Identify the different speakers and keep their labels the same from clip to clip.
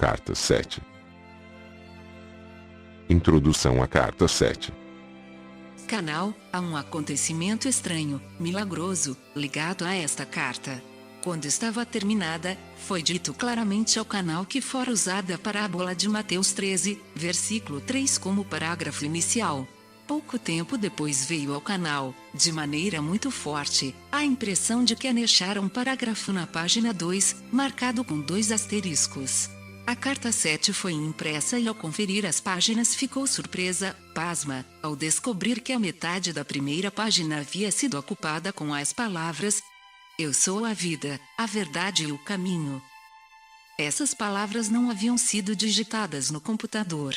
Speaker 1: Carta 7. Introdução à Carta 7.
Speaker 2: Canal, há um acontecimento estranho, milagroso, ligado a esta carta. Quando estava terminada, foi dito claramente ao canal que fora usada a parábola de Mateus 13, versículo 3 como parágrafo inicial. Pouco tempo depois veio ao canal, de maneira muito forte, a impressão de que anexara um parágrafo na página 2, marcado com 2 asteriscos. A carta 7 foi impressa e ao conferir as páginas ficou surpresa, pasma, ao descobrir que a metade da primeira página havia sido ocupada com as palavras: "Eu sou a vida, a verdade e o caminho". Essas palavras não haviam sido digitadas no computador.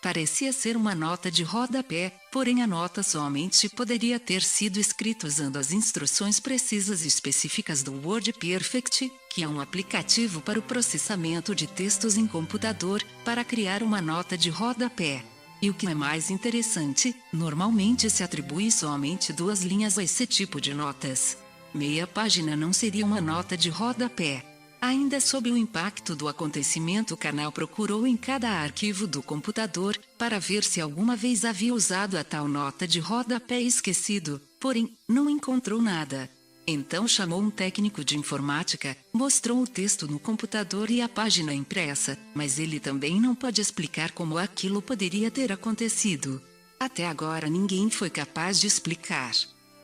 Speaker 2: Parecia ser uma nota de rodapé, porém a nota somente poderia ter sido escrita usando as instruções precisas e específicas do WordPerfect, que é um aplicativo para o processamento de textos em computador, para criar uma nota de rodapé. E o que é mais interessante, normalmente se atribui somente 2 linhas a esse tipo de notas. Meia página não seria uma nota de rodapé. Ainda sob o impacto do acontecimento, o canal procurou em cada arquivo do computador, para ver se alguma vez havia usado a tal nota de rodapé e esquecido, porém, não encontrou nada. Então chamou um técnico de informática, mostrou o texto no computador e a página impressa, mas ele também não pode explicar como aquilo poderia ter acontecido. Até agora ninguém foi capaz de explicar.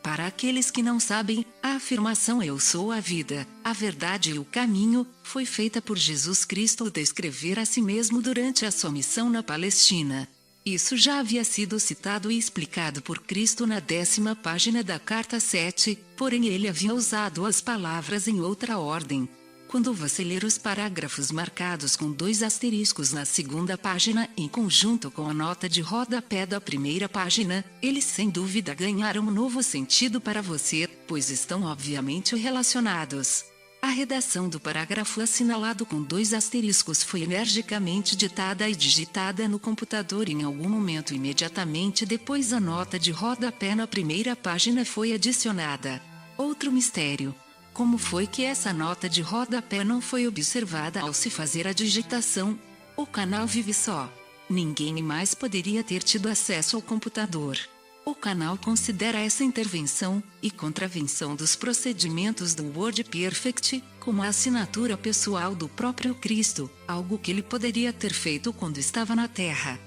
Speaker 2: Para aqueles que não sabem, a afirmação "Eu sou a vida, a verdade e o caminho" foi feita por Jesus Cristo ao descrever a si mesmo durante a sua missão na Palestina. Isso já havia sido citado e explicado por Cristo na 10ª página da Carta 7, porém ele havia usado as palavras em outra ordem. Quando você ler os parágrafos marcados com 2 asteriscos na 2ª página em conjunto com a nota de rodapé da primeira página, eles sem dúvida ganharam um novo sentido para você, pois estão obviamente relacionados. A redação do parágrafo assinalado com 2 asteriscos foi energicamente ditada e digitada no computador em algum momento imediatamente depois a nota de rodapé na primeira página foi adicionada. Outro mistério. Como foi que essa nota de rodapé não foi observada ao se fazer a digitação? O canal vive só. Ninguém mais poderia ter tido acesso ao computador. O canal considera essa intervenção e contravenção dos procedimentos do WordPerfect como a assinatura pessoal do próprio Cristo, algo que ele poderia ter feito quando estava na Terra.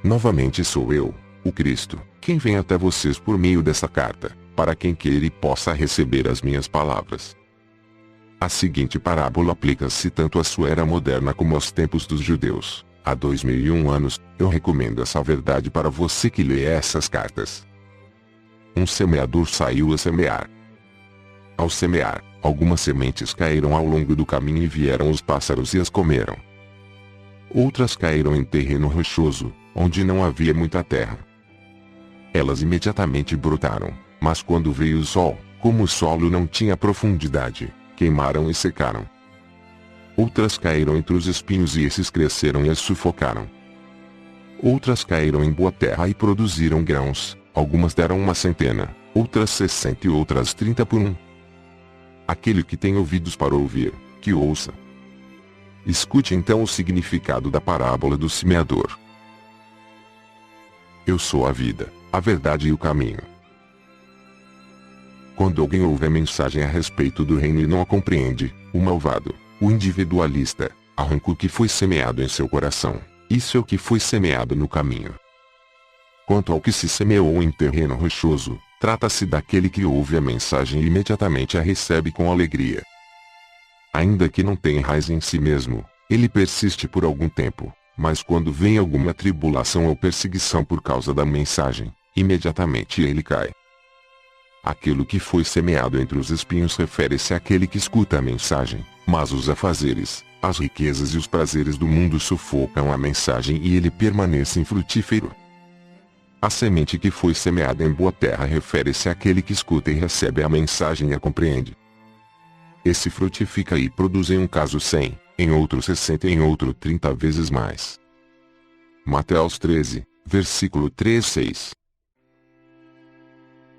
Speaker 1: Novamente sou eu, o Cristo, quem vem até vocês por meio dessa carta, para quem queira e possa receber as minhas palavras. A seguinte parábola aplica-se tanto à sua era moderna como aos tempos dos judeus. Há 2001 anos, eu recomendo essa verdade para você que lê essas cartas. Um semeador saiu a semear. Ao semear, algumas sementes caíram ao longo do caminho e vieram os pássaros e as comeram. Outras caíram em terreno rochoso, onde não havia muita terra. Elas imediatamente brotaram, mas quando veio o sol, como o solo não tinha profundidade, queimaram e secaram. Outras caíram entre os espinhos e esses cresceram e as sufocaram. Outras caíram em boa terra e produziram grãos, algumas deram 100, outras 60 e outras 30 por 1. Aquele que tem ouvidos para ouvir, que ouça. Escute então o significado da parábola do semeador. Eu sou a vida, a verdade e o caminho. Quando alguém ouve a mensagem a respeito do reino e não a compreende, o malvado, o individualista, arranca o que foi semeado em seu coração. Isso é o que foi semeado no caminho. Quanto ao que se semeou em terreno rochoso, trata-se daquele que ouve a mensagem e imediatamente a recebe com alegria. Ainda que não tenha raiz em si mesmo, ele persiste por algum tempo, mas quando vem alguma tribulação ou perseguição por causa da mensagem, imediatamente ele cai. Aquilo que foi semeado entre os espinhos refere-se àquele que escuta a mensagem, mas os afazeres, as riquezas e os prazeres do mundo sufocam a mensagem e ele permanece infrutífero. A semente que foi semeada em boa terra refere-se àquele que escuta e recebe a mensagem e a compreende. Esse frutifica e produz em um caso 100, em outro 60 e em outro 30 vezes mais. Mateus 13, versículo 3-6.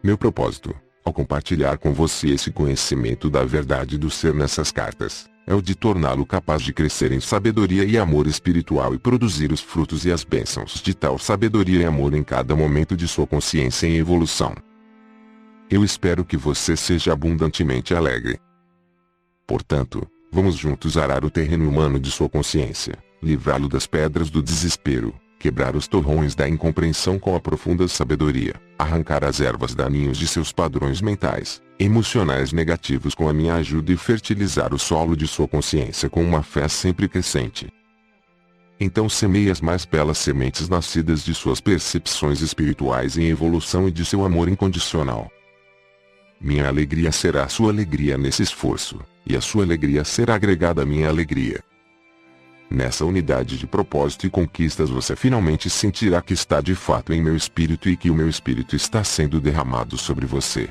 Speaker 1: Meu propósito, ao compartilhar com você esse conhecimento da verdade do ser nessas cartas, é o de torná-lo capaz de crescer em sabedoria e amor espiritual e produzir os frutos e as bênçãos de tal sabedoria e amor em cada momento de sua consciência em evolução. Eu espero que você seja abundantemente alegre. Portanto, vamos juntos arar o terreno humano de sua consciência, livrá-lo das pedras do desespero, quebrar os torrões da incompreensão com a profunda sabedoria, arrancar as ervas daninhos de seus padrões mentais, emocionais negativos com a minha ajuda e fertilizar o solo de sua consciência com uma fé sempre crescente. Então semeie as mais belas sementes nascidas de suas percepções espirituais em evolução e de seu amor incondicional. Minha alegria será a sua alegria nesse esforço, e a sua alegria será agregada à minha alegria. Nessa unidade de propósito e conquistas você finalmente sentirá que está de fato em meu espírito e que o meu espírito está sendo derramado sobre você.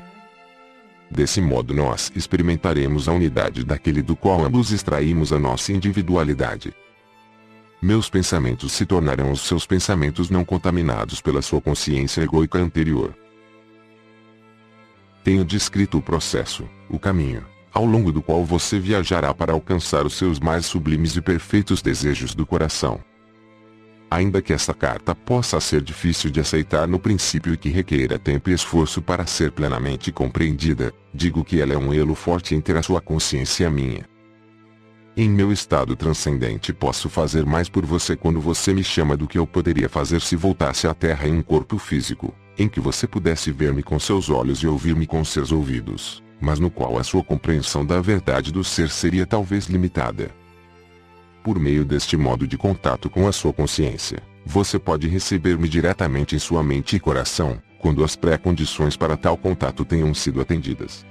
Speaker 1: Desse modo nós experimentaremos a unidade daquele do qual ambos extraímos a nossa individualidade. Meus pensamentos se tornarão os seus pensamentos não contaminados pela sua consciência egoica anterior. Tenho descrito o processo, o caminho, ao longo do qual você viajará para alcançar os seus mais sublimes e perfeitos desejos do coração. Ainda que essa carta possa ser difícil de aceitar no princípio e que requeira tempo e esforço para ser plenamente compreendida, digo que ela é um elo forte entre a sua consciência e a minha. Em meu estado transcendente posso fazer mais por você quando você me chama do que eu poderia fazer se voltasse à Terra em um corpo físico, em que você pudesse ver-me com seus olhos e ouvir-me com seus ouvidos, mas no qual a sua compreensão da verdade do ser seria talvez limitada. Por meio deste modo de contato com a sua consciência, você pode receber-me diretamente em sua mente e coração, quando as pré-condições para tal contato tenham sido atendidas.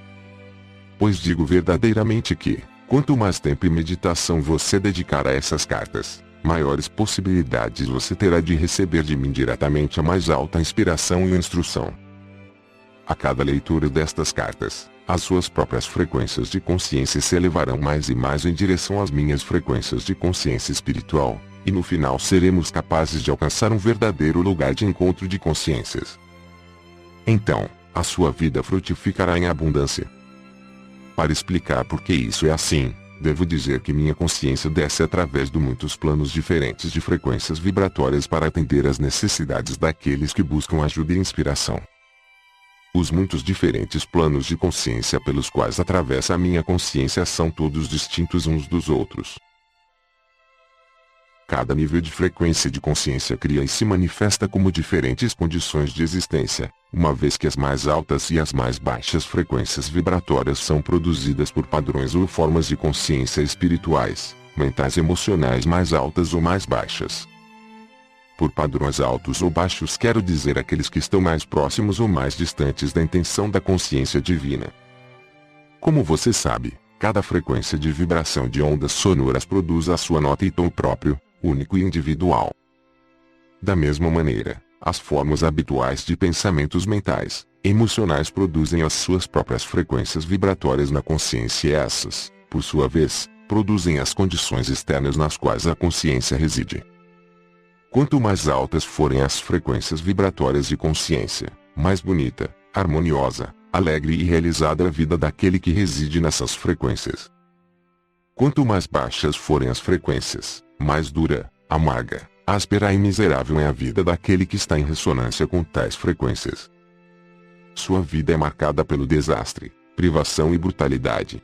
Speaker 1: Pois digo verdadeiramente que, quanto mais tempo e meditação você dedicar a essas cartas, maiores possibilidades você terá de receber de mim diretamente a mais alta inspiração e instrução. A cada leitura destas cartas, as suas próprias frequências de consciência se elevarão mais e mais em direção às minhas frequências de consciência espiritual, e no final seremos capazes de alcançar um verdadeiro lugar de encontro de consciências. Então, a sua vida frutificará em abundância. Para explicar por que isso é assim, devo dizer que minha consciência desce através de muitos planos diferentes de frequências vibratórias para atender às necessidades daqueles que buscam ajuda e inspiração. Os muitos diferentes planos de consciência pelos quais atravessa a minha consciência são todos distintos uns dos outros. Cada nível de frequência de consciência cria e se manifesta como diferentes condições de existência, uma vez que as mais altas e as mais baixas frequências vibratórias são produzidas por padrões ou formas de consciência espirituais, mentais e emocionais mais altas ou mais baixas. Por padrões altos ou baixos quero dizer aqueles que estão mais próximos ou mais distantes da intenção da consciência divina. Como você sabe, cada frequência de vibração de ondas sonoras produz a sua nota e tom próprio, único e individual. Da mesma maneira, as formas habituais de pensamentos mentais, emocionais produzem as suas próprias frequências vibratórias na consciência e essas, por sua vez, produzem as condições externas nas quais a consciência reside. Quanto mais altas forem as frequências vibratórias de consciência, mais bonita, harmoniosa, alegre e realizada é a vida daquele que reside nessas frequências. Quanto mais baixas forem as frequências, mais dura, amarga, áspera e miserável é a vida daquele que está em ressonância com tais frequências. Sua vida é marcada pelo desastre, privação e brutalidade.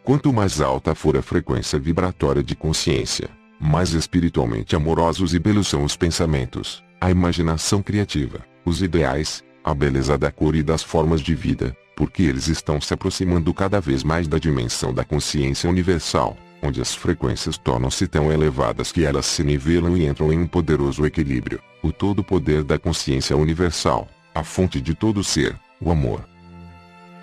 Speaker 1: Quanto mais alta for a frequência vibratória de consciência, mais espiritualmente amorosos e belos são os pensamentos, a imaginação criativa, os ideais, a beleza da cor e das formas de vida, porque eles estão se aproximando cada vez mais da dimensão da consciência universal, onde as frequências tornam-se tão elevadas que elas se nivelam e entram em um poderoso equilíbrio, o todo poder da consciência universal, a fonte de todo ser, o amor.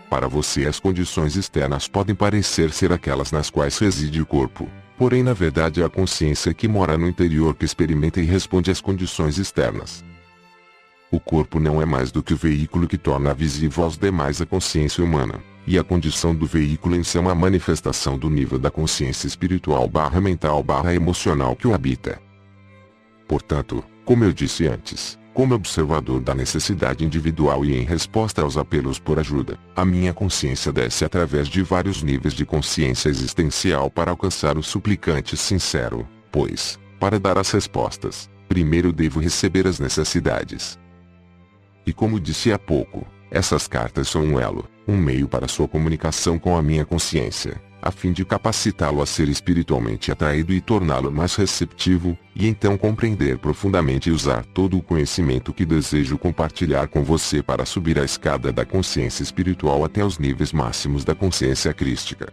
Speaker 1: Para você as condições externas podem parecer ser aquelas nas quais reside o corpo, porém na verdade é a consciência que mora no interior que experimenta e responde às condições externas. O corpo não é mais do que o veículo que torna visível aos demais a consciência humana, e a condição do veículo em si é uma manifestação do nível da consciência espiritual /mental/emocional que o habita. Portanto, como eu disse antes, Como observador da necessidade individual e em resposta aos apelos por ajuda, a minha consciência desce através de vários níveis de consciência existencial para alcançar o suplicante sincero, pois, para dar as respostas, primeiro devo receber as necessidades. E como disse há pouco, essas cartas são um elo, um meio para sua comunicação com a minha consciência, a fim de capacitá-lo a ser espiritualmente atraído e torná-lo mais receptivo, e então compreender profundamente e usar todo o conhecimento que desejo compartilhar com você para subir a escada da consciência espiritual até os níveis máximos da consciência crística.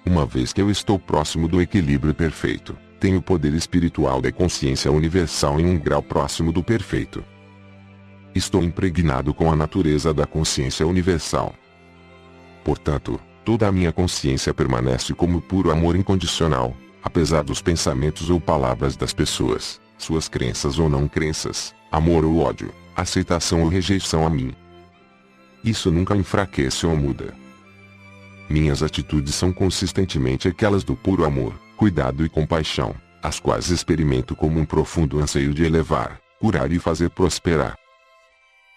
Speaker 1: Uma vez que eu estou próximo do equilíbrio perfeito, tenho o poder espiritual da consciência universal em um grau próximo do perfeito. Estou impregnado com a natureza da consciência universal. Portanto, toda a minha consciência permanece como puro amor incondicional, apesar dos pensamentos ou palavras das pessoas, suas crenças ou não crenças, amor ou ódio, aceitação ou rejeição a mim. Isso nunca enfraquece ou muda. Minhas atitudes são consistentemente aquelas do puro amor, cuidado e compaixão, as quais experimento como um profundo anseio de elevar, curar e fazer prosperar.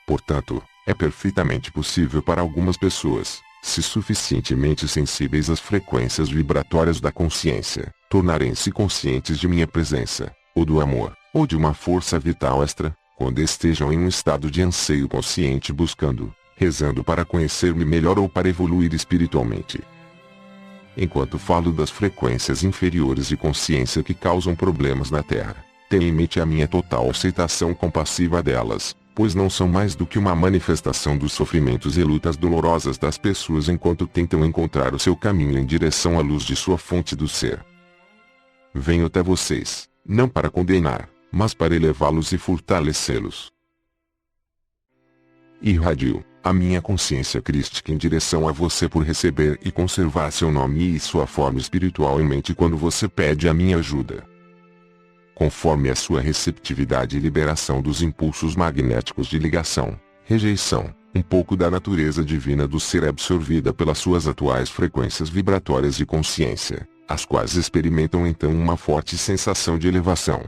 Speaker 1: Portanto, é perfeitamente possível para algumas pessoas, se suficientemente sensíveis às frequências vibratórias da consciência, tornarem-se conscientes de minha presença, ou do amor, ou de uma força vital extra, quando estejam em um estado de anseio consciente buscando, rezando para conhecer-me melhor ou para evoluir espiritualmente. Enquanto falo das frequências inferiores de consciência que causam problemas na Terra, tenha em mente a minha total aceitação compassiva delas, pois não são mais do que uma manifestação dos sofrimentos e lutas dolorosas das pessoas enquanto tentam encontrar o seu caminho em direção à luz de sua fonte do ser. Venho até vocês, não para condenar, mas para elevá-los e fortalecê-los. Irradio a minha consciência crística em direção a você por receber e conservar seu nome e sua forma espiritual em mente quando você pede a minha ajuda. Conforme a sua receptividade e liberação dos impulsos magnéticos de ligação, rejeição, um pouco da natureza divina do ser é absorvida pelas suas atuais frequências vibratórias de consciência, as quais experimentam então uma forte sensação de elevação.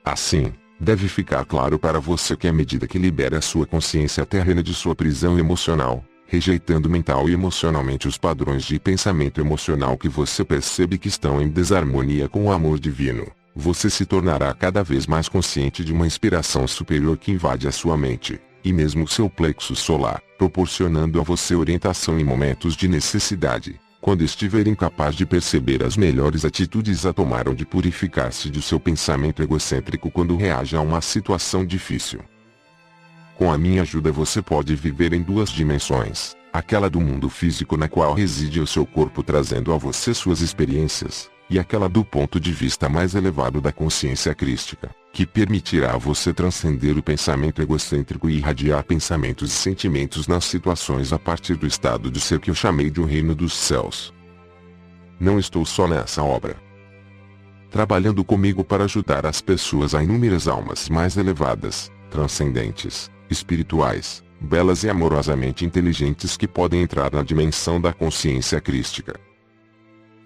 Speaker 1: Assim, deve ficar claro para você que à medida que libera a sua consciência terrena de sua prisão emocional, rejeitando mental e emocionalmente os padrões de pensamento emocional que você percebe que estão em desarmonia com o amor divino, você se tornará cada vez mais consciente de uma inspiração superior que invade a sua mente, e mesmo seu plexo solar, proporcionando a você orientação em momentos de necessidade, quando estiver incapaz de perceber as melhores atitudes a tomar ou de purificar-se de seu pensamento egocêntrico quando reage a uma situação difícil. Com a minha ajuda você pode viver em duas dimensões, aquela do mundo físico na qual reside o seu corpo trazendo a você suas experiências, e aquela do ponto de vista mais elevado da consciência crística, que permitirá a você transcender o pensamento egocêntrico e irradiar pensamentos e sentimentos nas situações a partir do estado de ser que eu chamei de o reino dos céus. Não estou só nessa obra. Trabalhando comigo para ajudar as pessoas a inúmeras almas mais elevadas, transcendentes, espirituais, belas e amorosamente inteligentes que podem entrar na dimensão da consciência crística.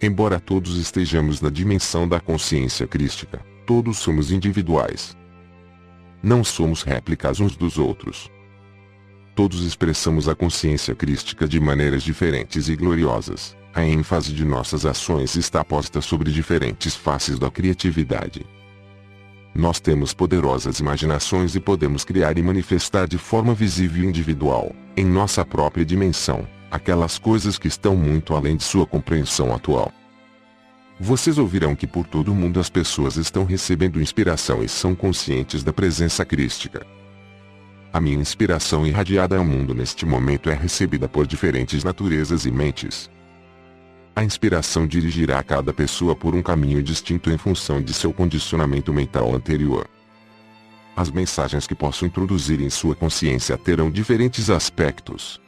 Speaker 1: Embora todos estejamos na dimensão da consciência crística, todos somos individuais. Não somos réplicas uns dos outros. Todos expressamos a consciência crística de maneiras diferentes e gloriosas. A ênfase de nossas ações está posta sobre diferentes faces da criatividade. Nós temos poderosas imaginações e podemos criar e manifestar de forma visível e individual, em nossa própria dimensão, aquelas coisas que estão muito além de sua compreensão atual. Vocês ouvirão que por todo o mundo as pessoas estão recebendo inspiração e são conscientes da presença crística. A minha inspiração irradiada ao mundo neste momento é recebida por diferentes naturezas e mentes. A inspiração dirigirá cada pessoa por um caminho distinto em função de seu condicionamento mental anterior. As mensagens que posso introduzir em sua consciência terão diferentes aspectos.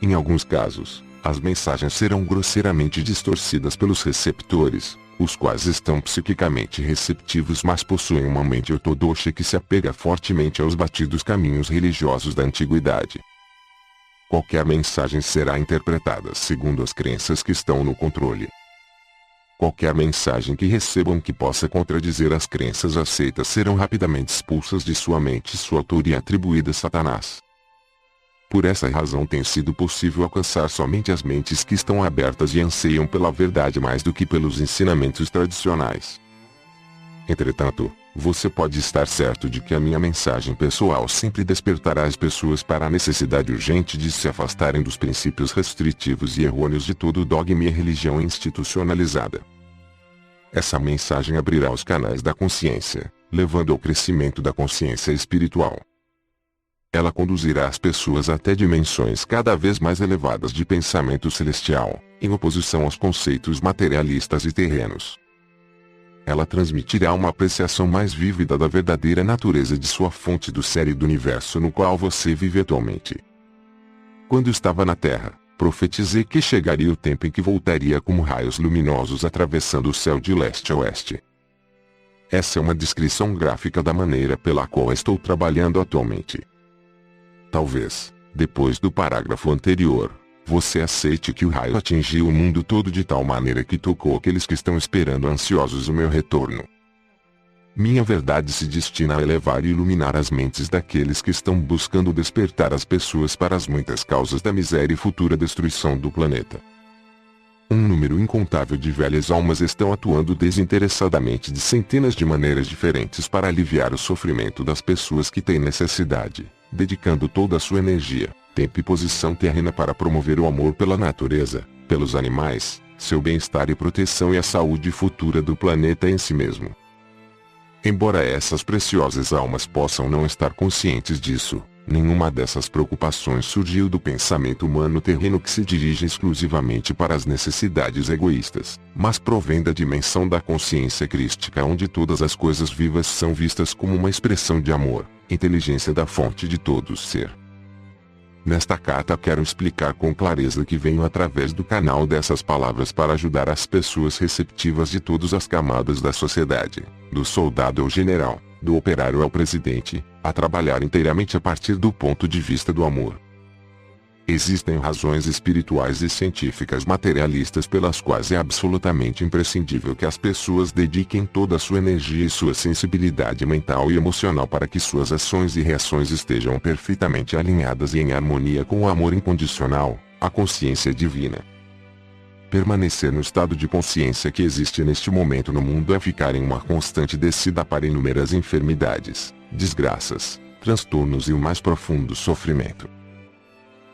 Speaker 1: Em alguns casos, as mensagens serão grosseiramente distorcidas pelos receptores, os quais estão psiquicamente receptivos mas possuem uma mente ortodoxa que se apega fortemente aos batidos caminhos religiosos da antiguidade. Qualquer mensagem será interpretada segundo as crenças que estão no controle. Qualquer mensagem que recebam que possa contradizer as crenças aceitas serão rapidamente expulsas de sua mente e sua autoria atribuída a Satanás. Por essa razão tem sido possível alcançar somente as mentes que estão abertas e anseiam pela verdade mais do que pelos ensinamentos tradicionais. Entretanto, você pode estar certo de que a minha mensagem pessoal sempre despertará as pessoas para a necessidade urgente de se afastarem dos princípios restritivos e errôneos de todo dogma e religião institucionalizada. Essa mensagem abrirá os canais da consciência, levando ao crescimento da consciência espiritual. Ela conduzirá as pessoas até dimensões cada vez mais elevadas de pensamento celestial, em oposição aos conceitos materialistas e terrenos. Ela transmitirá uma apreciação mais vívida da verdadeira natureza de sua fonte do ser e do universo no qual você vive atualmente. Quando estava na Terra, profetizei que chegaria o tempo em que voltaria como raios luminosos atravessando o céu de leste a oeste. Essa é uma descrição gráfica da maneira pela qual estou trabalhando atualmente. Talvez, depois do parágrafo anterior, você aceite que o raio atingiu o mundo todo de tal maneira que tocou aqueles que estão esperando ansiosos o meu retorno. Minha verdade se destina a elevar e iluminar as mentes daqueles que estão buscando despertar as pessoas para as muitas causas da miséria e futura destruição do planeta. Um número incontável de velhas almas estão atuando desinteressadamente de centenas de maneiras diferentes para aliviar o sofrimento das pessoas que têm necessidade, dedicando toda a sua energia, tempo e posição terrena para promover o amor pela natureza, pelos animais, seu bem-estar e proteção e a saúde futura do planeta em si mesmo. Embora essas preciosas almas possam não estar conscientes disso, nenhuma dessas preocupações surgiu do pensamento humano terreno que se dirige exclusivamente para as necessidades egoístas, mas provém da dimensão da consciência crística onde todas as coisas vivas são vistas como uma expressão de amor, inteligência da fonte de todo ser. Nesta carta quero explicar com clareza que venho através do canal dessas palavras para ajudar as pessoas receptivas de todas as camadas da sociedade, do soldado ao general, do operário ao presidente, a trabalhar inteiramente a partir do ponto de vista do amor. Existem razões espirituais e científicas materialistas pelas quais é absolutamente imprescindível que as pessoas dediquem toda a sua energia e sua sensibilidade mental e emocional para que suas ações e reações estejam perfeitamente alinhadas e em harmonia com o amor incondicional, a consciência divina. Permanecer no estado de consciência que existe neste momento no mundo é ficar em uma constante descida para inúmeras enfermidades, desgraças, transtornos e o mais profundo sofrimento.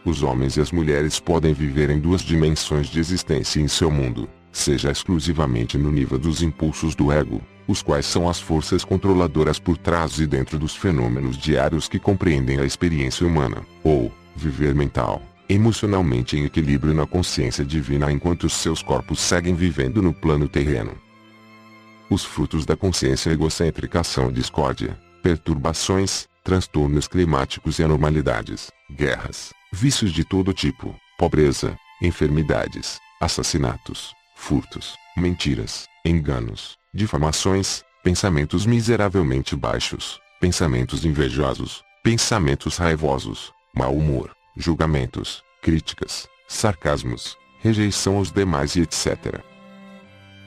Speaker 1: Os homens e as mulheres podem viver em duas dimensões de existência em seu mundo, seja exclusivamente no nível dos impulsos do ego, os quais são as forças controladoras por trás e dentro dos fenômenos diários que compreendem a experiência humana, ou viver mental, emocionalmente em equilíbrio na consciência divina enquanto os seus corpos seguem vivendo no plano terreno. Os frutos da consciência egocêntrica são discórdia, perturbações, transtornos climáticos e anormalidades, guerras, vícios de todo tipo, pobreza, enfermidades, assassinatos, furtos, mentiras, enganos, difamações, pensamentos miseravelmente baixos, pensamentos invejosos, pensamentos raivosos, mau humor, julgamentos, críticas, sarcasmos, rejeição aos demais e etc.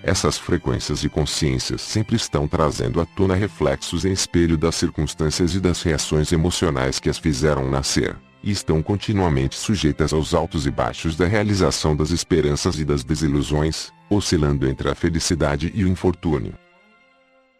Speaker 1: Essas frequências e consciências sempre estão trazendo à tona reflexos em espelho das circunstâncias e das reações emocionais que as fizeram nascer, e estão continuamente sujeitas aos altos e baixos da realização das esperanças e das desilusões, oscilando entre a felicidade e o infortúnio.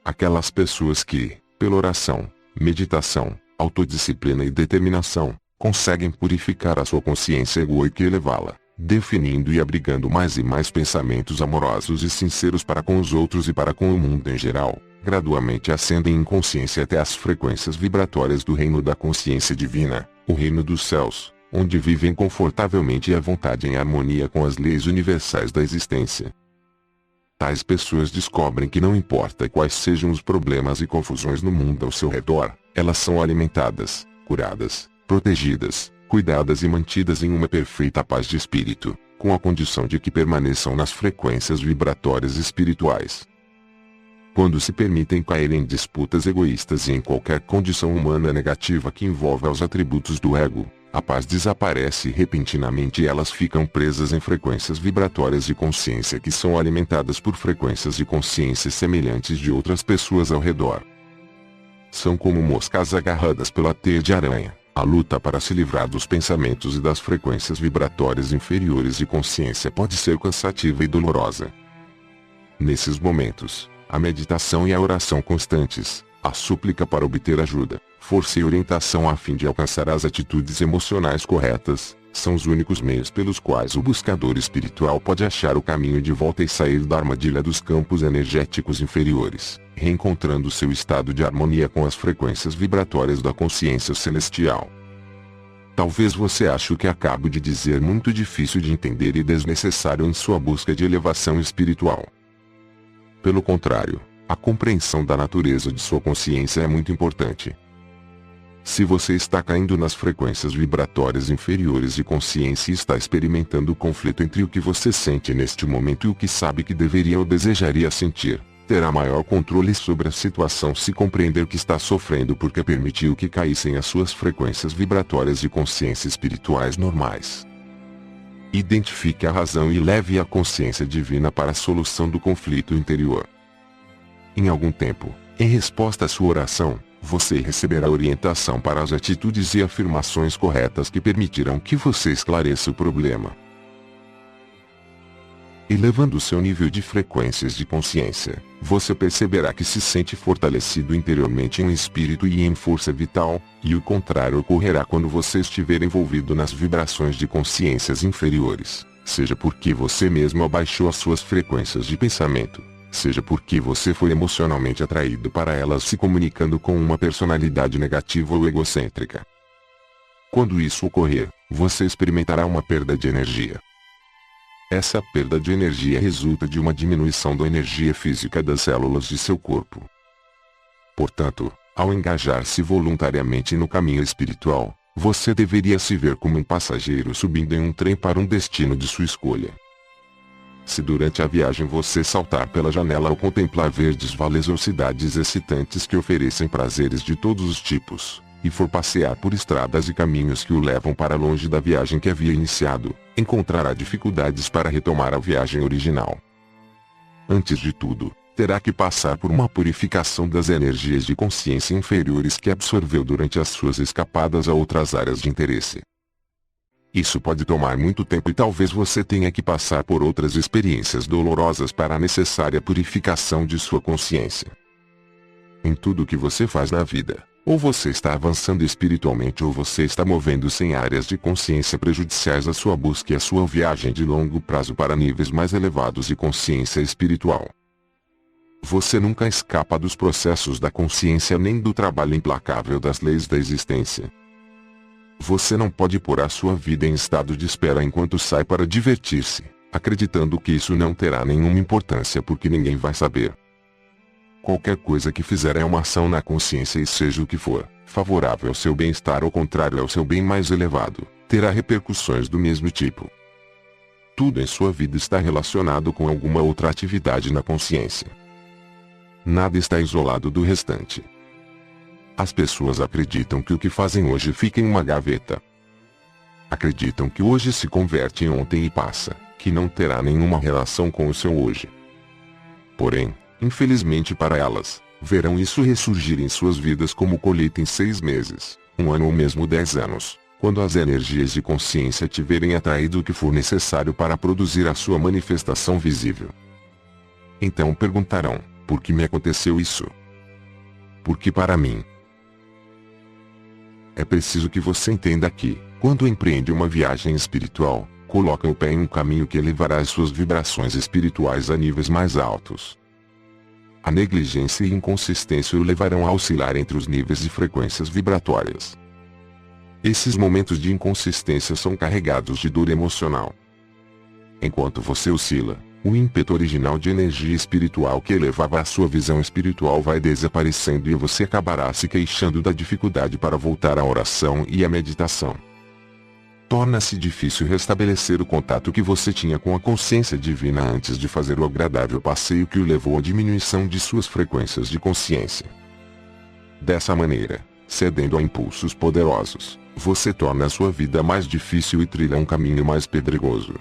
Speaker 1: Aquelas pessoas que, pela oração, meditação, autodisciplina e determinação, conseguem purificar a sua consciência egoica e elevá-la, definindo e abrigando mais e mais pensamentos amorosos e sinceros para com os outros e para com o mundo em geral, gradualmente ascendem em consciência até as frequências vibratórias do reino da consciência divina, o reino dos céus, onde vivem confortavelmente e à vontade em harmonia com as leis universais da existência. Tais pessoas descobrem que não importa quais sejam os problemas e confusões no mundo ao seu redor, elas são alimentadas, curadas, protegidas, cuidadas e mantidas em uma perfeita paz de espírito, com a condição de que permaneçam nas frequências vibratórias espirituais. Quando se permitem cair em disputas egoístas e em qualquer condição humana negativa que envolva os atributos do ego, a paz desaparece repentinamente e elas ficam presas em frequências vibratórias de consciência que são alimentadas por frequências de consciência semelhantes de outras pessoas ao redor. São como moscas agarradas pela teia de aranha. A luta para se livrar dos pensamentos e das frequências vibratórias inferiores de consciência pode ser cansativa e dolorosa. Nesses momentos, a meditação e a oração constantes, a súplica para obter ajuda, força e orientação a fim de alcançar as atitudes emocionais corretas, são os únicos meios pelos quais o buscador espiritual pode achar o caminho de volta e sair da armadilha dos campos energéticos inferiores, reencontrando seu estado de harmonia com as frequências vibratórias da consciência celestial. Talvez você ache o que acabo de dizer muito difícil de entender e desnecessário em sua busca de elevação espiritual. Pelo contrário, a compreensão da natureza de sua consciência é muito importante. Se você está caindo nas frequências vibratórias inferiores de consciência e está experimentando o conflito entre o que você sente neste momento e o que sabe que deveria ou desejaria sentir, terá maior controle sobre a situação se compreender que está sofrendo porque permitiu que caíssem as suas frequências vibratórias de consciência espirituais normais. Identifique a razão e leve a consciência divina para a solução do conflito interior. Em algum tempo, em resposta à sua oração, você receberá orientação para as atitudes e afirmações corretas que permitirão que você esclareça o problema. Elevando seu nível de frequências de consciência, você perceberá que se sente fortalecido interiormente em espírito e em força vital, e o contrário ocorrerá quando você estiver envolvido nas vibrações de consciências inferiores, seja porque você mesmo abaixou as suas frequências de pensamento, seja porque você foi emocionalmente atraído para elas se comunicando com uma personalidade negativa ou egocêntrica. Quando isso ocorrer, você experimentará uma perda de energia. Essa perda de energia resulta de uma diminuição da energia física das células de seu corpo. Portanto, ao engajar-se voluntariamente no caminho espiritual, você deveria se ver como um passageiro subindo em um trem para um destino de sua escolha. Se durante a viagem você saltar pela janela ao contemplar verdes vales ou cidades excitantes que oferecem prazeres de todos os tipos, e for passear por estradas e caminhos que o levam para longe da viagem que havia iniciado, encontrará dificuldades para retomar a viagem original. Antes de tudo, terá que passar por uma purificação das energias de consciência inferiores que absorveu durante as suas escapadas a outras áreas de interesse. Isso pode tomar muito tempo e talvez você tenha que passar por outras experiências dolorosas para a necessária purificação de sua consciência. Em tudo o que você faz na vida, ou você está avançando espiritualmente ou você está movendo-se em áreas de consciência prejudiciais à sua busca e à sua viagem de longo prazo para níveis mais elevados de consciência espiritual. Você nunca escapa dos processos da consciência nem do trabalho implacável das leis da existência. Você não pode pôr a sua vida em estado de espera enquanto sai para divertir-se, acreditando que isso não terá nenhuma importância porque ninguém vai saber. Qualquer coisa que fizer é uma ação na consciência e seja o que for, favorável ao seu bem-estar ou contrário ao seu bem mais elevado, terá repercussões do mesmo tipo. Tudo em sua vida está relacionado com alguma outra atividade na consciência. Nada está isolado do restante. As pessoas acreditam que o que fazem hoje fica em uma gaveta. Acreditam que hoje se converte em ontem e passa, que não terá nenhuma relação com o seu hoje. Porém, infelizmente para elas, verão isso ressurgir em suas vidas como colheita em 6 meses, 1 ano ou mesmo 10 anos, quando as energias de consciência tiverem atraído o que for necessário para produzir a sua manifestação visível. Então perguntarão, por que me aconteceu isso? Porque para mim. É preciso que você entenda que, quando empreende uma viagem espiritual, coloca o pé em um caminho que elevará as suas vibrações espirituais a níveis mais altos. A negligência e inconsistência o levarão a oscilar entre os níveis de frequências vibratórias. Esses momentos de inconsistência são carregados de dor emocional. Enquanto você oscila, o ímpeto original de energia espiritual que elevava a sua visão espiritual vai desaparecendo e você acabará se queixando da dificuldade para voltar à oração e à meditação. Torna-se difícil restabelecer o contato que você tinha com a consciência divina antes de fazer o agradável passeio que o levou à diminuição de suas frequências de consciência. Dessa maneira, cedendo a impulsos poderosos, você torna a sua vida mais difícil e trilha um caminho mais pedregoso.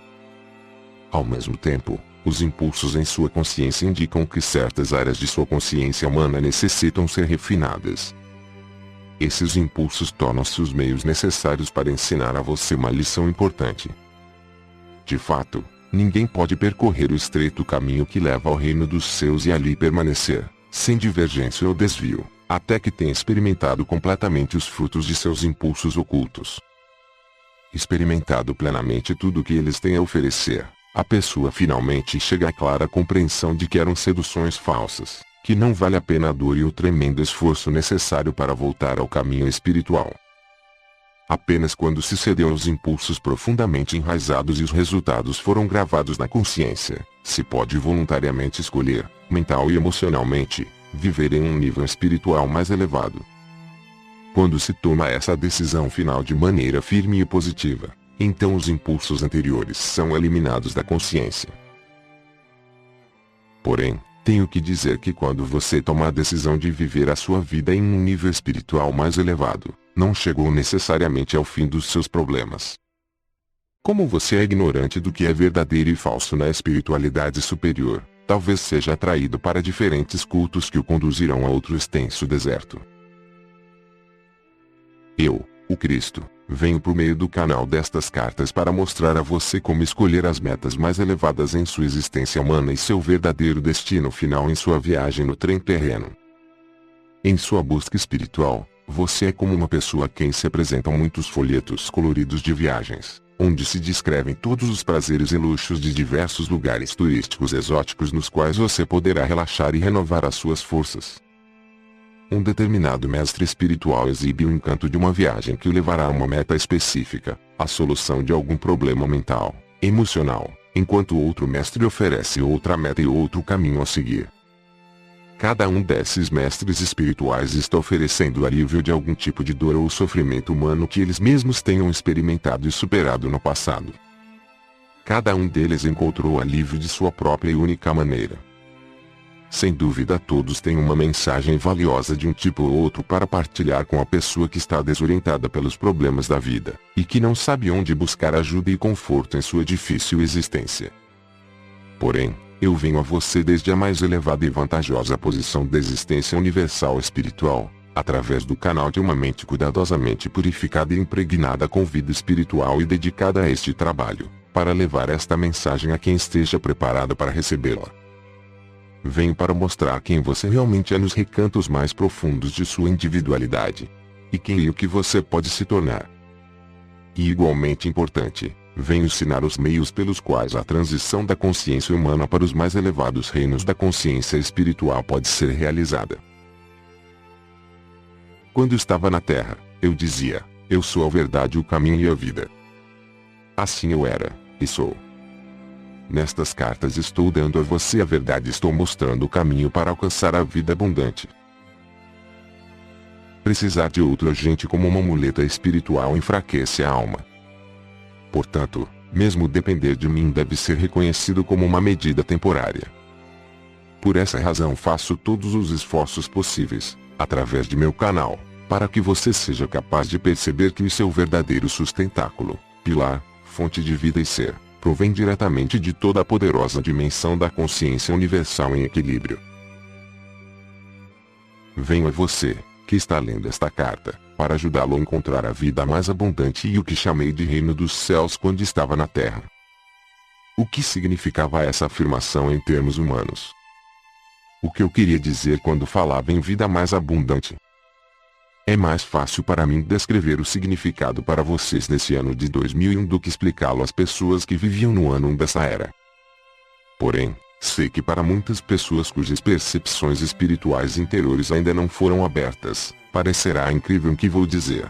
Speaker 1: Ao mesmo tempo, os impulsos em sua consciência indicam que certas áreas de sua consciência humana necessitam ser refinadas. Esses impulsos tornam-se os meios necessários para ensinar a você uma lição importante. De fato, ninguém pode percorrer o estreito caminho que leva ao reino dos céus e ali permanecer, sem divergência ou desvio, até que tenha experimentado completamente os frutos de seus impulsos ocultos. Experimentado plenamente tudo o que eles têm a oferecer, a pessoa finalmente chega à clara compreensão de que eram seduções falsas, que não vale a pena a dor e o tremendo esforço necessário para voltar ao caminho espiritual. Apenas quando se cedeu aos impulsos profundamente enraizados e os resultados foram gravados na consciência, se pode voluntariamente escolher, mental e emocionalmente, viver em um nível espiritual mais elevado. Quando se toma essa decisão final de maneira firme e positiva, então os impulsos anteriores são eliminados da consciência. Porém, tenho que dizer que quando você toma a decisão de viver a sua vida em um nível espiritual mais elevado, não chegou necessariamente ao fim dos seus problemas. Como você é ignorante do que é verdadeiro e falso na espiritualidade superior, talvez seja atraído para diferentes cultos que o conduzirão a outro extenso deserto. Eu, o Cristo, venho por meio do canal destas cartas para mostrar a você como escolher as metas mais elevadas em sua existência humana e seu verdadeiro destino final em sua viagem no trem terreno. Em sua busca espiritual, você é como uma pessoa a quem se apresentam muitos folhetos coloridos de viagens, onde se descrevem todos os prazeres e luxos de diversos lugares turísticos exóticos nos quais você poderá relaxar e renovar as suas forças. Um determinado mestre espiritual exibe o encanto de uma viagem que o levará a uma meta específica, a solução de algum problema mental, emocional, enquanto outro mestre oferece outra meta e outro caminho a seguir. Cada um desses mestres espirituais está oferecendo alívio de algum tipo de dor ou sofrimento humano que eles mesmos tenham experimentado e superado no passado. Cada um deles encontrou alívio de sua própria e única maneira. Sem dúvida todos têm uma mensagem valiosa de um tipo ou outro para partilhar com a pessoa que está desorientada pelos problemas da vida, e que não sabe onde buscar ajuda e conforto em sua difícil existência. Porém, eu venho a você desde a mais elevada e vantajosa posição da existência universal espiritual, através do canal de uma mente cuidadosamente purificada e impregnada com vida espiritual e dedicada a este trabalho, para levar esta mensagem a quem esteja preparado para recebê-la. Venho para mostrar quem você realmente é nos recantos mais profundos de sua individualidade. E quem e o que você pode se tornar. E igualmente importante, venho ensinar os meios pelos quais a transição da consciência humana para os mais elevados reinos da consciência espiritual pode ser realizada. Quando estava na Terra, eu dizia, eu sou a verdade, o caminho e a vida. Assim eu era, e sou. Nestas cartas estou dando a você a verdade, estou mostrando o caminho para alcançar a vida abundante. Precisar de outro agente como uma muleta espiritual enfraquece a alma. Portanto, mesmo depender de mim deve ser reconhecido como uma medida temporária. Por essa razão faço todos os esforços possíveis, através de meu canal, para que você seja capaz de perceber que o seu verdadeiro sustentáculo, pilar, fonte de vida e ser, provém diretamente de toda a poderosa dimensão da consciência universal em equilíbrio. Venho a você, que está lendo esta carta, para ajudá-lo a encontrar a vida mais abundante e o que chamei de reino dos céus quando estava na Terra. O que significava essa afirmação em termos humanos? O que eu queria dizer quando falava em vida mais abundante? É mais fácil para mim descrever o significado para vocês nesse ano de 2001 do que explicá-lo às pessoas que viviam no ano 1 dessa era. Porém, sei que para muitas pessoas cujas percepções espirituais interiores ainda não foram abertas, parecerá incrível o que vou dizer.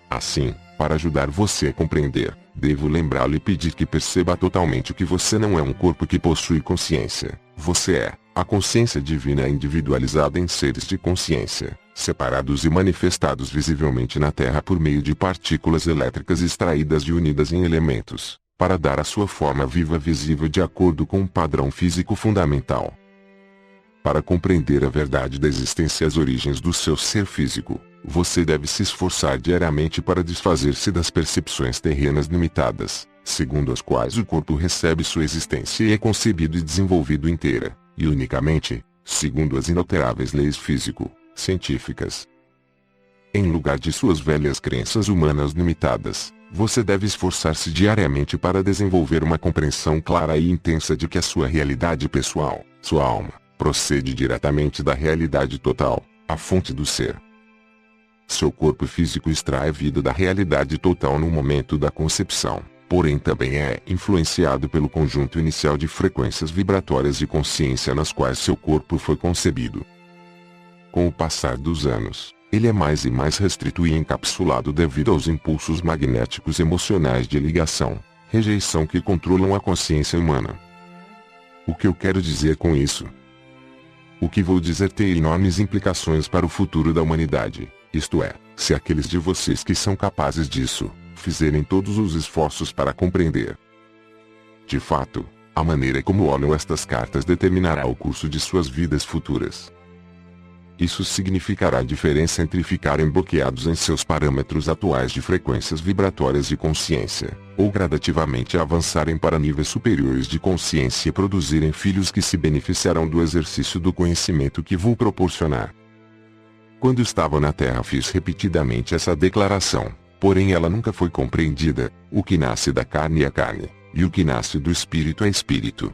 Speaker 1: Assim, para ajudar você a compreender, devo lembrá-lo e pedir que perceba totalmente que você não é um corpo que possui consciência, você é a consciência divina individualizada em seres de consciência, separados e manifestados visivelmente na Terra por meio de partículas elétricas extraídas e unidas em elementos, para dar a sua forma viva visível de acordo com um padrão físico fundamental. Para compreender a verdade da existência e as origens do seu ser físico, você deve se esforçar diariamente para desfazer-se das percepções terrenas limitadas, segundo as quais o corpo recebe sua existência e é concebido e desenvolvido inteira, e unicamente, segundo as inalteráveis leis físico-científicas. Em lugar de suas velhas crenças humanas limitadas, você deve esforçar-se diariamente para desenvolver uma compreensão clara e intensa de que a sua realidade pessoal, sua alma, procede diretamente da realidade total, a fonte do ser. Seu corpo físico extrai a vida da realidade total no momento da concepção, porém também é influenciado pelo conjunto inicial de frequências vibratórias de consciência nas quais seu corpo foi concebido. Com o passar dos anos, ele é mais e mais restrito e encapsulado devido aos impulsos magnéticos emocionais de ligação, rejeição que controlam a consciência humana. O que eu quero dizer com isso? O que vou dizer tem enormes implicações para o futuro da humanidade, isto é, se aqueles de vocês que são capazes disso, fizerem todos os esforços para compreender. De fato, a maneira como olham estas cartas determinará o curso de suas vidas futuras. Isso significará a diferença entre ficarem bloqueados em seus parâmetros atuais de frequências vibratórias de consciência, ou gradativamente avançarem para níveis superiores de consciência e produzirem filhos que se beneficiarão do exercício do conhecimento que vou proporcionar. Quando estava na Terra fiz repetidamente essa declaração, porém ela nunca foi compreendida: o que nasce da carne é carne, e o que nasce do espírito é espírito.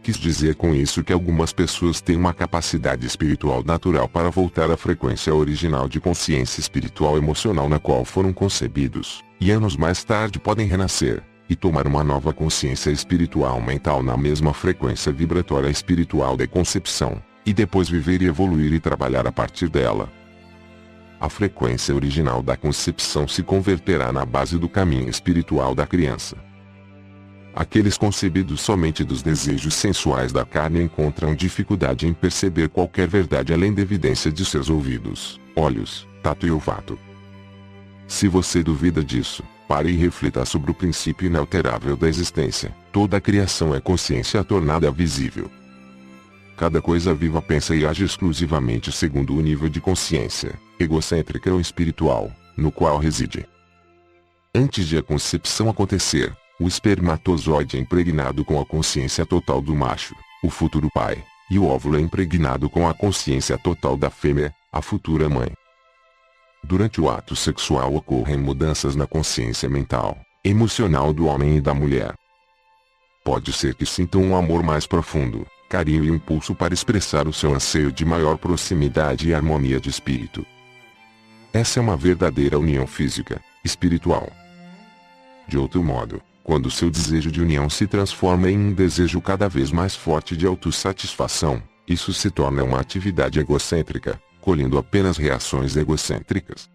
Speaker 1: Quis dizer com isso que algumas pessoas têm uma capacidade espiritual natural para voltar à frequência original de consciência espiritual emocional na qual foram concebidos, e anos mais tarde podem renascer, e tomar uma nova consciência espiritual mental na mesma frequência vibratória espiritual da concepção, e depois viver e evoluir e trabalhar a partir dela. A frequência original da concepção se converterá na base do caminho espiritual da criança. Aqueles concebidos somente dos desejos sensuais da carne encontram dificuldade em perceber qualquer verdade além da evidência de seus ouvidos, olhos, tato e olfato. Se você duvida disso, pare e reflita sobre o princípio inalterável da existência. Toda a criação é consciência tornada visível. Cada coisa viva pensa e age exclusivamente segundo o nível de consciência, egocêntrica ou espiritual, no qual reside. Antes de a concepção acontecer, o espermatozoide é impregnado com a consciência total do macho, o futuro pai, e o óvulo é impregnado com a consciência total da fêmea, a futura mãe. Durante o ato sexual ocorrem mudanças na consciência mental, emocional do homem e da mulher. Pode ser que sintam um amor mais profundo, carinho e impulso para expressar o seu anseio de maior proximidade e harmonia de espírito. Essa é uma verdadeira união física, espiritual. De outro modo, quando seu desejo de união se transforma em um desejo cada vez mais forte de autossatisfação, isso se torna uma atividade egocêntrica, colhendo apenas reações egocêntricas.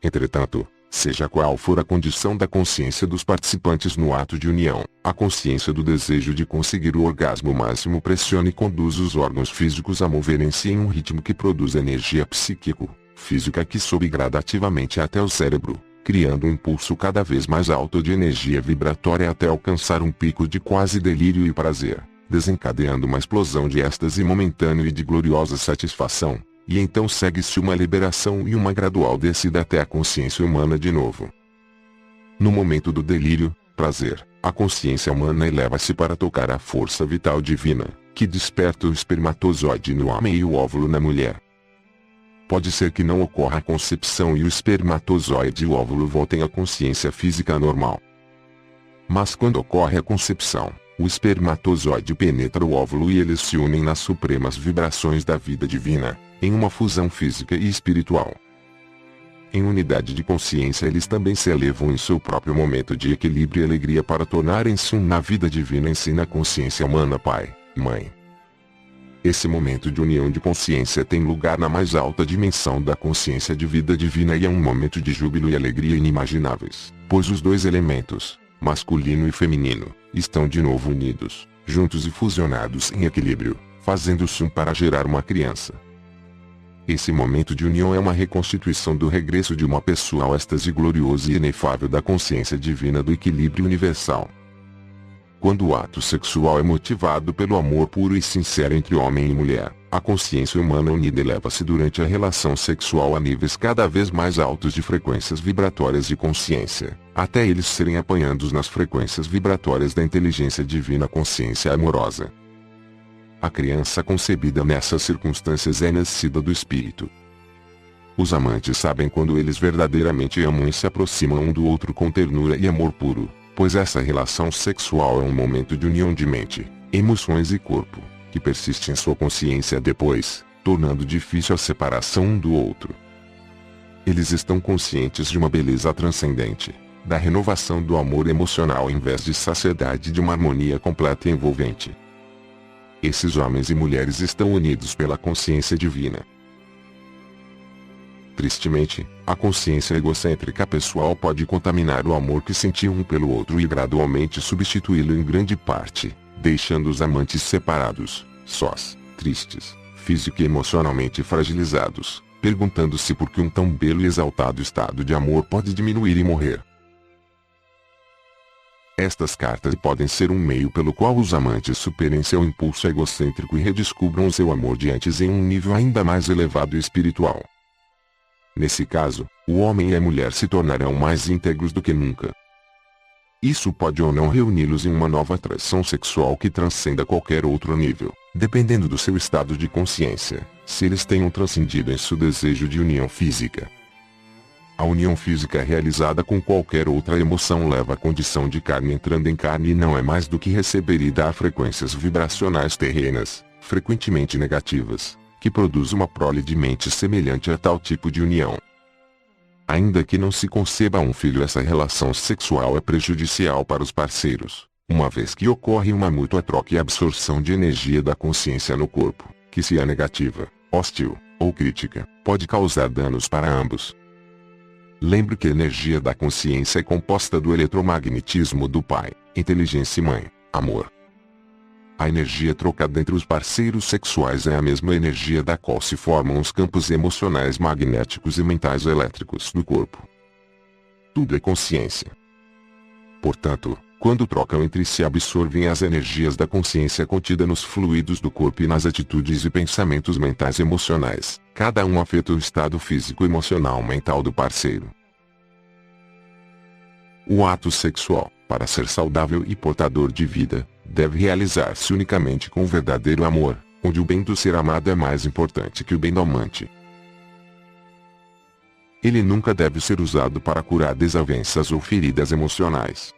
Speaker 1: Entretanto, seja qual for a condição da consciência dos participantes no ato de união, a consciência do desejo de conseguir o orgasmo máximo pressiona e conduz os órgãos físicos a moverem-se em um ritmo que produz energia psíquico-física que sobe gradativamente até o cérebro, criando um impulso cada vez mais alto de energia vibratória até alcançar um pico de quase delírio e prazer, desencadeando uma explosão de êxtase momentâneo e de gloriosa satisfação, e então segue-se uma liberação e uma gradual descida até a consciência humana de novo. No momento do delírio, prazer, a consciência humana eleva-se para tocar a força vital divina, que desperta o espermatozoide no homem e o óvulo na mulher. Pode ser que não ocorra a concepção e o espermatozoide e o óvulo voltem à consciência física normal. Mas quando ocorre a concepção, o espermatozoide penetra o óvulo e eles se unem nas supremas vibrações da vida divina, em uma fusão física e espiritual. Em unidade de consciência eles também se elevam em seu próprio momento de equilíbrio e alegria para tornarem-se um na vida divina em si na consciência humana pai, mãe. Esse momento de união de consciência tem lugar na mais alta dimensão da consciência de vida divina e é um momento de júbilo e alegria inimagináveis, pois os dois elementos, masculino e feminino, estão de novo unidos, juntos e fusionados em equilíbrio, fazendo-se um para gerar uma criança. Esse momento de união é uma reconstituição do regresso de uma pessoa ao êxtase glorioso e inefável da consciência divina do equilíbrio universal. Quando o ato sexual é motivado pelo amor puro e sincero entre homem e mulher, a consciência humana unida eleva-se durante a relação sexual a níveis cada vez mais altos de frequências vibratórias de consciência, até eles serem apanhados nas frequências vibratórias da inteligência divina consciência amorosa. A criança concebida nessas circunstâncias é nascida do Espírito. Os amantes sabem quando eles verdadeiramente amam e se aproximam um do outro com ternura e amor puro, pois essa relação sexual é um momento de união de mente, emoções e corpo, que persiste em sua consciência depois, tornando difícil a separação um do outro. Eles estão conscientes de uma beleza transcendente, da renovação do amor emocional em vez de saciedade de uma harmonia completa e envolvente. Esses homens e mulheres estão unidos pela consciência divina. Tristemente, a consciência egocêntrica pessoal pode contaminar o amor que sentiam um pelo outro e gradualmente substituí-lo em grande parte, deixando os amantes separados, sós, tristes, física e emocionalmente fragilizados, perguntando-se por que um tão belo e exaltado estado de amor pode diminuir e morrer. Estas cartas podem ser um meio pelo qual os amantes superem seu impulso egocêntrico e redescubram o seu amor de antes em um nível ainda mais elevado e espiritual. Nesse caso, o homem e a mulher se tornarão mais íntegros do que nunca. Isso pode ou não reuni-los em uma nova atração sexual que transcenda qualquer outro nível, dependendo do seu estado de consciência, se eles tenham transcendido em seu desejo de união física. A união física realizada com qualquer outra emoção leva à condição de carne entrando em carne e não é mais do que receber e dar frequências vibracionais terrenas, frequentemente negativas, que produz uma prole de mente semelhante a tal tipo de união. Ainda que não se conceba um filho, essa relação sexual é prejudicial para os parceiros, uma vez que ocorre uma mútua troca e absorção de energia da consciência no corpo, que se é negativa, hostil, ou crítica, pode causar danos para ambos. Lembre que a energia da consciência é composta do eletromagnetismo do Pai, inteligência e mãe, amor. A energia trocada entre os parceiros sexuais é a mesma energia da qual se formam os campos emocionais magnéticos e mentais elétricos do corpo. Tudo é consciência. Portanto, quando trocam entre si absorvem as energias da consciência contida nos fluidos do corpo e nas atitudes e pensamentos mentais e emocionais, cada um afeta o estado físico e emocional mental do parceiro. O ato sexual, para ser saudável e portador de vida, deve realizar-se unicamente com verdadeiro amor, onde o bem do ser amado é mais importante que o bem do amante. Ele nunca deve ser usado para curar desavenças ou feridas emocionais.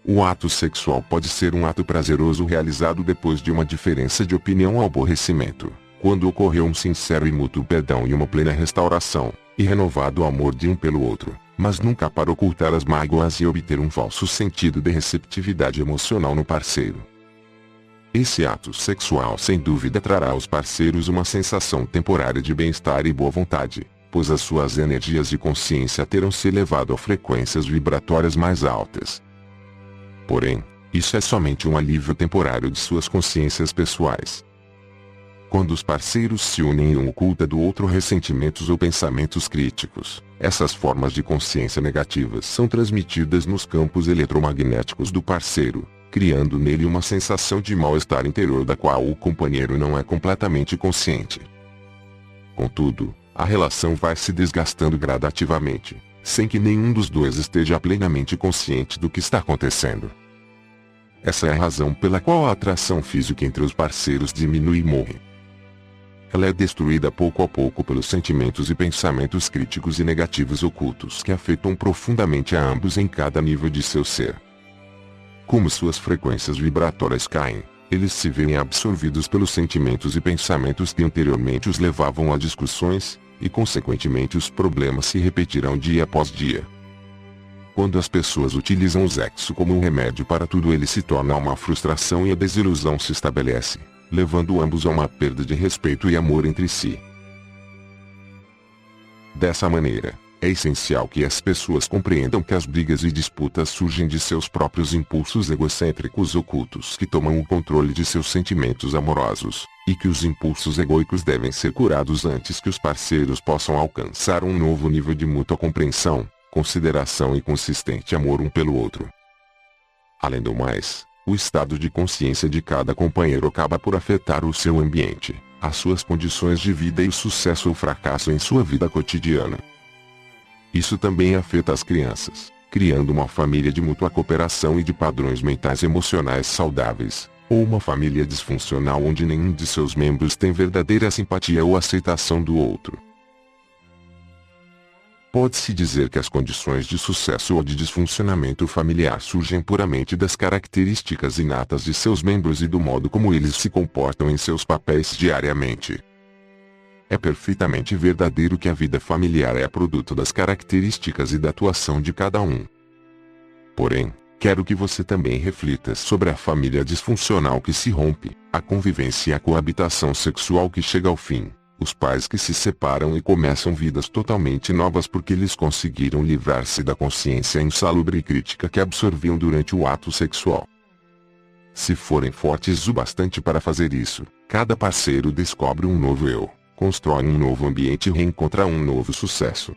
Speaker 1: O ato sexual pode ser um ato prazeroso realizado depois de uma diferença de opinião ou aborrecimento, quando ocorreu um sincero e mútuo perdão e uma plena restauração, e renovado o amor de um pelo outro, mas nunca para ocultar as mágoas e obter um falso sentido de receptividade emocional no parceiro. Esse ato sexual sem dúvida trará aos parceiros uma sensação temporária de bem-estar e boa vontade, pois as suas energias de consciência terão se elevado a frequências vibratórias mais altas. Porém, isso é somente um alívio temporário de suas consciências pessoais. Quando os parceiros se unem e um oculta do outro ressentimentos ou pensamentos críticos, essas formas de consciência negativas são transmitidas nos campos eletromagnéticos do parceiro, criando nele uma sensação de mal-estar interior da qual o companheiro não é completamente consciente. Contudo, a relação vai se desgastando gradativamente, sem que nenhum dos dois esteja plenamente consciente do que está acontecendo. Essa é a razão pela qual a atração física entre os parceiros diminui e morre. Ela é destruída pouco a pouco pelos sentimentos e pensamentos críticos e negativos ocultos que afetam profundamente a ambos em cada nível de seu ser. Como suas frequências vibratórias caem, eles se veem absorvidos pelos sentimentos e pensamentos que anteriormente os levavam a discussões, e consequentemente os problemas se repetirão dia após dia. Quando as pessoas utilizam o sexo como um remédio para tudo, ele se torna uma frustração e a desilusão se estabelece, levando ambos a uma perda de respeito e amor entre si. Dessa maneira, é essencial que as pessoas compreendam que as brigas e disputas surgem de seus próprios impulsos egocêntricos ocultos que tomam o controle de seus sentimentos amorosos, e que os impulsos egóicos devem ser curados antes que os parceiros possam alcançar um novo nível de mútua compreensão, consideração e consistente amor um pelo outro. Além do mais, O estado de consciência de cada companheiro acaba por afetar o seu ambiente, as suas condições de vida e o sucesso ou fracasso em sua vida cotidiana. Isso também afeta as crianças, criando uma família de mútua cooperação e de padrões mentais e emocionais saudáveis, ou uma família disfuncional onde nenhum de seus membros tem verdadeira simpatia ou aceitação do outro. Pode-se dizer que as condições de sucesso ou de disfuncionamento familiar surgem puramente das características inatas de seus membros e do modo como eles se comportam em seus papéis diariamente. É perfeitamente verdadeiro que a vida familiar é produto das características e da atuação de cada um. Porém, quero que você também reflita sobre a família disfuncional que se rompe, a convivência e a coabitação sexual que chega ao fim. Os pais que se separam e começam vidas totalmente novas porque eles conseguiram livrar-se da consciência insalubre e crítica que absorviam durante o ato sexual. Se forem fortes o bastante para fazer isso, cada parceiro descobre um novo eu, constrói um novo ambiente e reencontra um novo sucesso.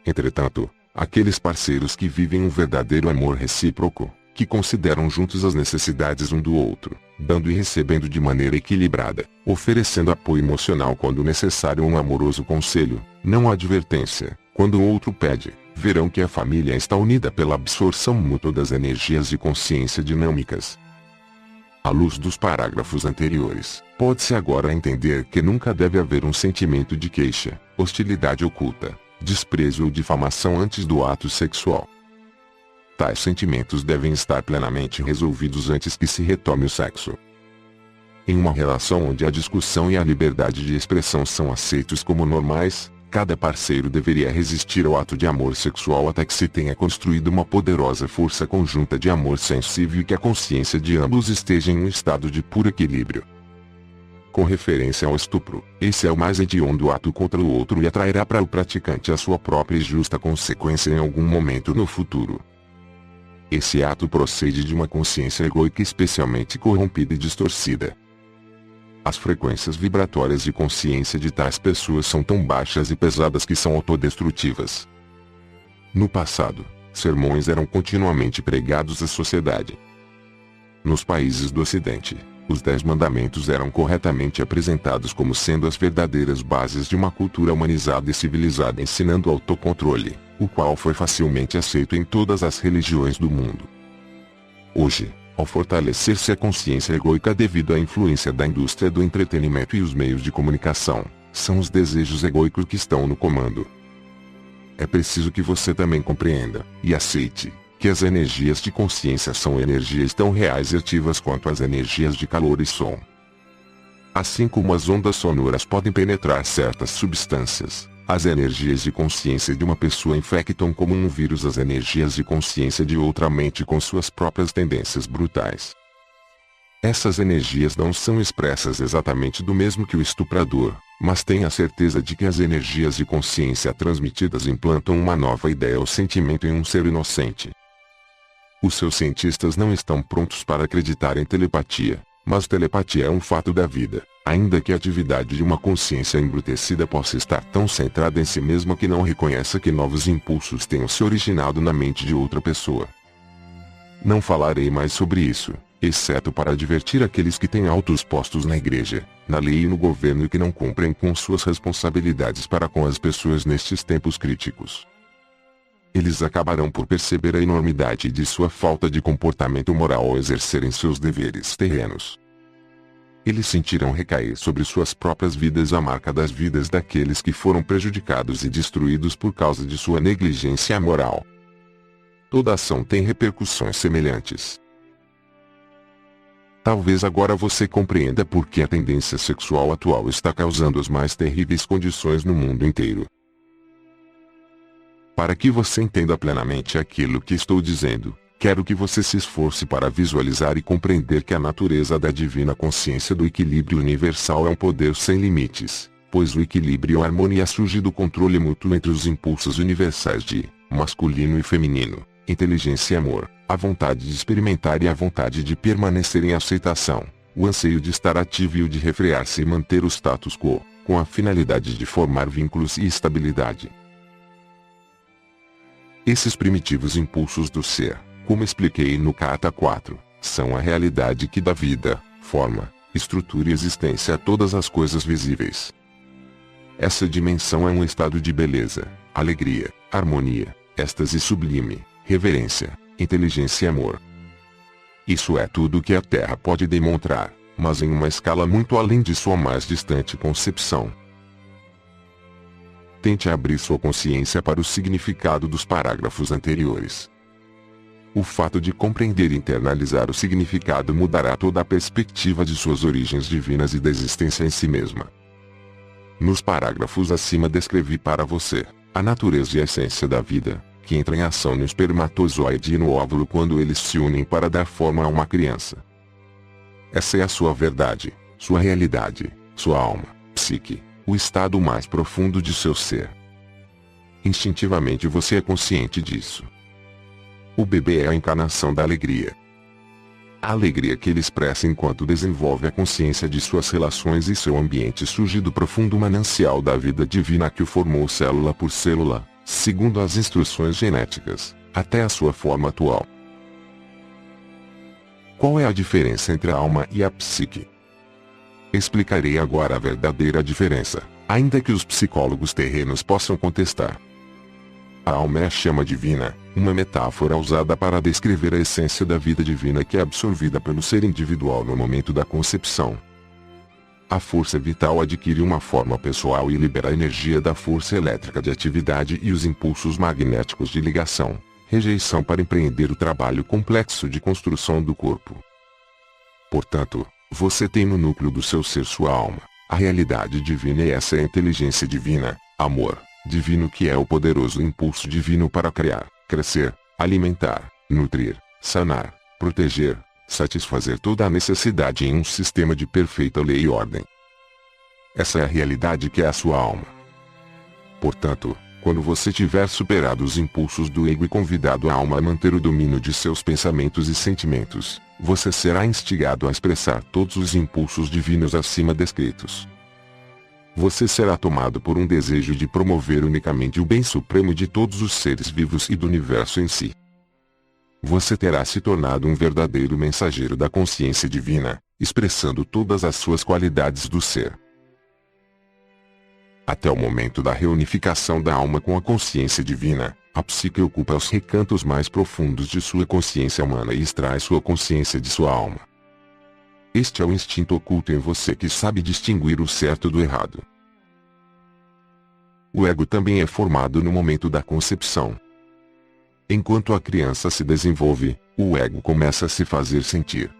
Speaker 1: Entretanto, aqueles parceiros que vivem um verdadeiro amor recíproco, que consideram juntos as necessidades um do outro, dando e recebendo de maneira equilibrada, oferecendo apoio emocional quando necessário ou um amoroso conselho, não advertência, quando o outro pede, verão que a família está unida pela absorção mútua das energias de consciência dinâmicas. À luz dos parágrafos anteriores, pode-se agora entender que nunca deve haver um sentimento de queixa, hostilidade oculta, desprezo ou difamação antes do ato sexual. Tais sentimentos devem estar plenamente resolvidos antes que se retome o sexo. Em uma relação onde a discussão e a liberdade de expressão são aceitos como normais, cada parceiro deveria resistir ao ato de amor sexual até que se tenha construído uma poderosa força conjunta de amor sensível e que a consciência de ambos esteja em um estado de puro equilíbrio. Com referência ao estupro, esse é o mais hediondo ato contra o outro e atrairá para o praticante a sua própria e justa consequência em algum momento no futuro. Esse ato procede de uma consciência egóica especialmente corrompida e distorcida. As frequências vibratórias de consciência de tais pessoas são tão baixas e pesadas que são autodestrutivas. No passado, sermões eram continuamente pregados à sociedade. Nos países do Ocidente, os 10 mandamentos eram corretamente apresentados como sendo as verdadeiras bases de uma cultura humanizada e civilizada ensinando autocontrole, o qual foi facilmente aceito em todas as religiões do mundo. Hoje, ao fortalecer-se a consciência egóica devido à influência da indústria do entretenimento e os meios de comunicação, são os desejos egóicos que estão no comando. É preciso que você também compreenda, e aceite, que as energias de consciência são energias tão reais e ativas quanto as energias de calor e som. Assim como as ondas sonoras podem penetrar certas substâncias, as energias de consciência de uma pessoa infectam como um vírus as energias de consciência de outra mente com suas próprias tendências brutais. Essas energias não são expressas exatamente do mesmo que o estuprador, mas tenha certeza de que as energias de consciência transmitidas implantam uma nova ideia ou sentimento em um ser inocente. Os seus cientistas não estão prontos para acreditar em telepatia, mas telepatia é um fato da vida, ainda que a atividade de uma consciência embrutecida possa estar tão centrada em si mesma que não reconheça que novos impulsos tenham se originado na mente de outra pessoa. Não falarei mais sobre isso, exceto para advertir aqueles que têm autos postos na igreja, na lei e no governo e que não cumprem com suas responsabilidades para com as pessoas nestes tempos críticos. Eles acabarão por perceber a enormidade de sua falta de comportamento moral ao exercerem seus deveres terrenos. Eles sentirão recair sobre suas próprias vidas a marca das vidas daqueles que foram prejudicados e destruídos por causa de sua negligência moral. Toda ação tem repercussões semelhantes. Talvez agora você compreenda por que a tendência sexual atual está causando as mais terríveis condições no mundo inteiro. Para que você entenda plenamente aquilo que estou dizendo, quero que você se esforce para visualizar e compreender que a natureza da divina consciência do equilíbrio universal é um poder sem limites, pois o equilíbrio e a harmonia surge do controle mútuo entre os impulsos universais de masculino e feminino, inteligência e amor, a vontade de experimentar e a vontade de permanecer em aceitação, o anseio de estar ativo e o de refrear-se e manter o status quo, com a finalidade de formar vínculos e estabilidade. Esses primitivos impulsos do ser, como expliquei no Kata 4, são a realidade que dá vida, forma, estrutura e existência a todas as coisas visíveis. Essa dimensão é um estado de beleza, alegria, harmonia, êxtase sublime, reverência, inteligência e amor. Isso é tudo que a Terra pode demonstrar, mas em uma escala muito além de sua mais distante concepção. Tente abrir sua consciência para o significado dos parágrafos anteriores. O fato de compreender e internalizar o significado mudará toda a perspectiva de suas origens divinas e da existência em si mesma. Nos parágrafos acima descrevi para você a natureza e a essência da vida, que entra em ação no espermatozoide e no óvulo quando eles se unem para dar forma a uma criança. Essa é a sua verdade, sua realidade, sua alma, psique, o estado mais profundo de seu ser. Instintivamente você é consciente disso. O bebê é a encarnação da alegria. A alegria que ele expressa enquanto desenvolve a consciência de suas relações e seu ambiente surge do profundo manancial da vida divina que o formou célula por célula, segundo as instruções genéticas, até a sua forma atual. Qual é a diferença entre a alma e a psique? Explicarei agora a verdadeira diferença, ainda que os psicólogos terrenos possam contestar. A alma é a chama divina, uma metáfora usada para descrever a essência da vida divina que é absorvida pelo ser individual no momento da concepção. A força vital adquire uma forma pessoal e libera a energia da força elétrica de atividade e os impulsos magnéticos de ligação, rejeição para empreender o trabalho complexo de construção do corpo. Portanto, você tem no núcleo do seu ser sua alma, a realidade divina e essa é a inteligência divina, amor divino que é o poderoso impulso divino para criar, crescer, alimentar, nutrir, sanar, proteger, satisfazer toda a necessidade em um sistema de perfeita lei e ordem. Essa é a realidade que é a sua alma. Portanto, quando você tiver superado os impulsos do ego e convidado a alma a manter o domínio de seus pensamentos e sentimentos, você será instigado a expressar todos os impulsos divinos acima descritos. Você será tomado por um desejo de promover unicamente o bem supremo de todos os seres vivos e do universo em si. Você terá se tornado um verdadeiro mensageiro da consciência divina, expressando todas as suas qualidades do ser. Até o momento da reunificação da alma com a consciência divina, a psique ocupa os recantos mais profundos de sua consciência humana e extrai sua consciência de sua alma. Este é o instinto oculto em você que sabe distinguir o certo do errado. O ego também é formado no momento da concepção. Enquanto a criança se desenvolve, o ego começa a se fazer sentir.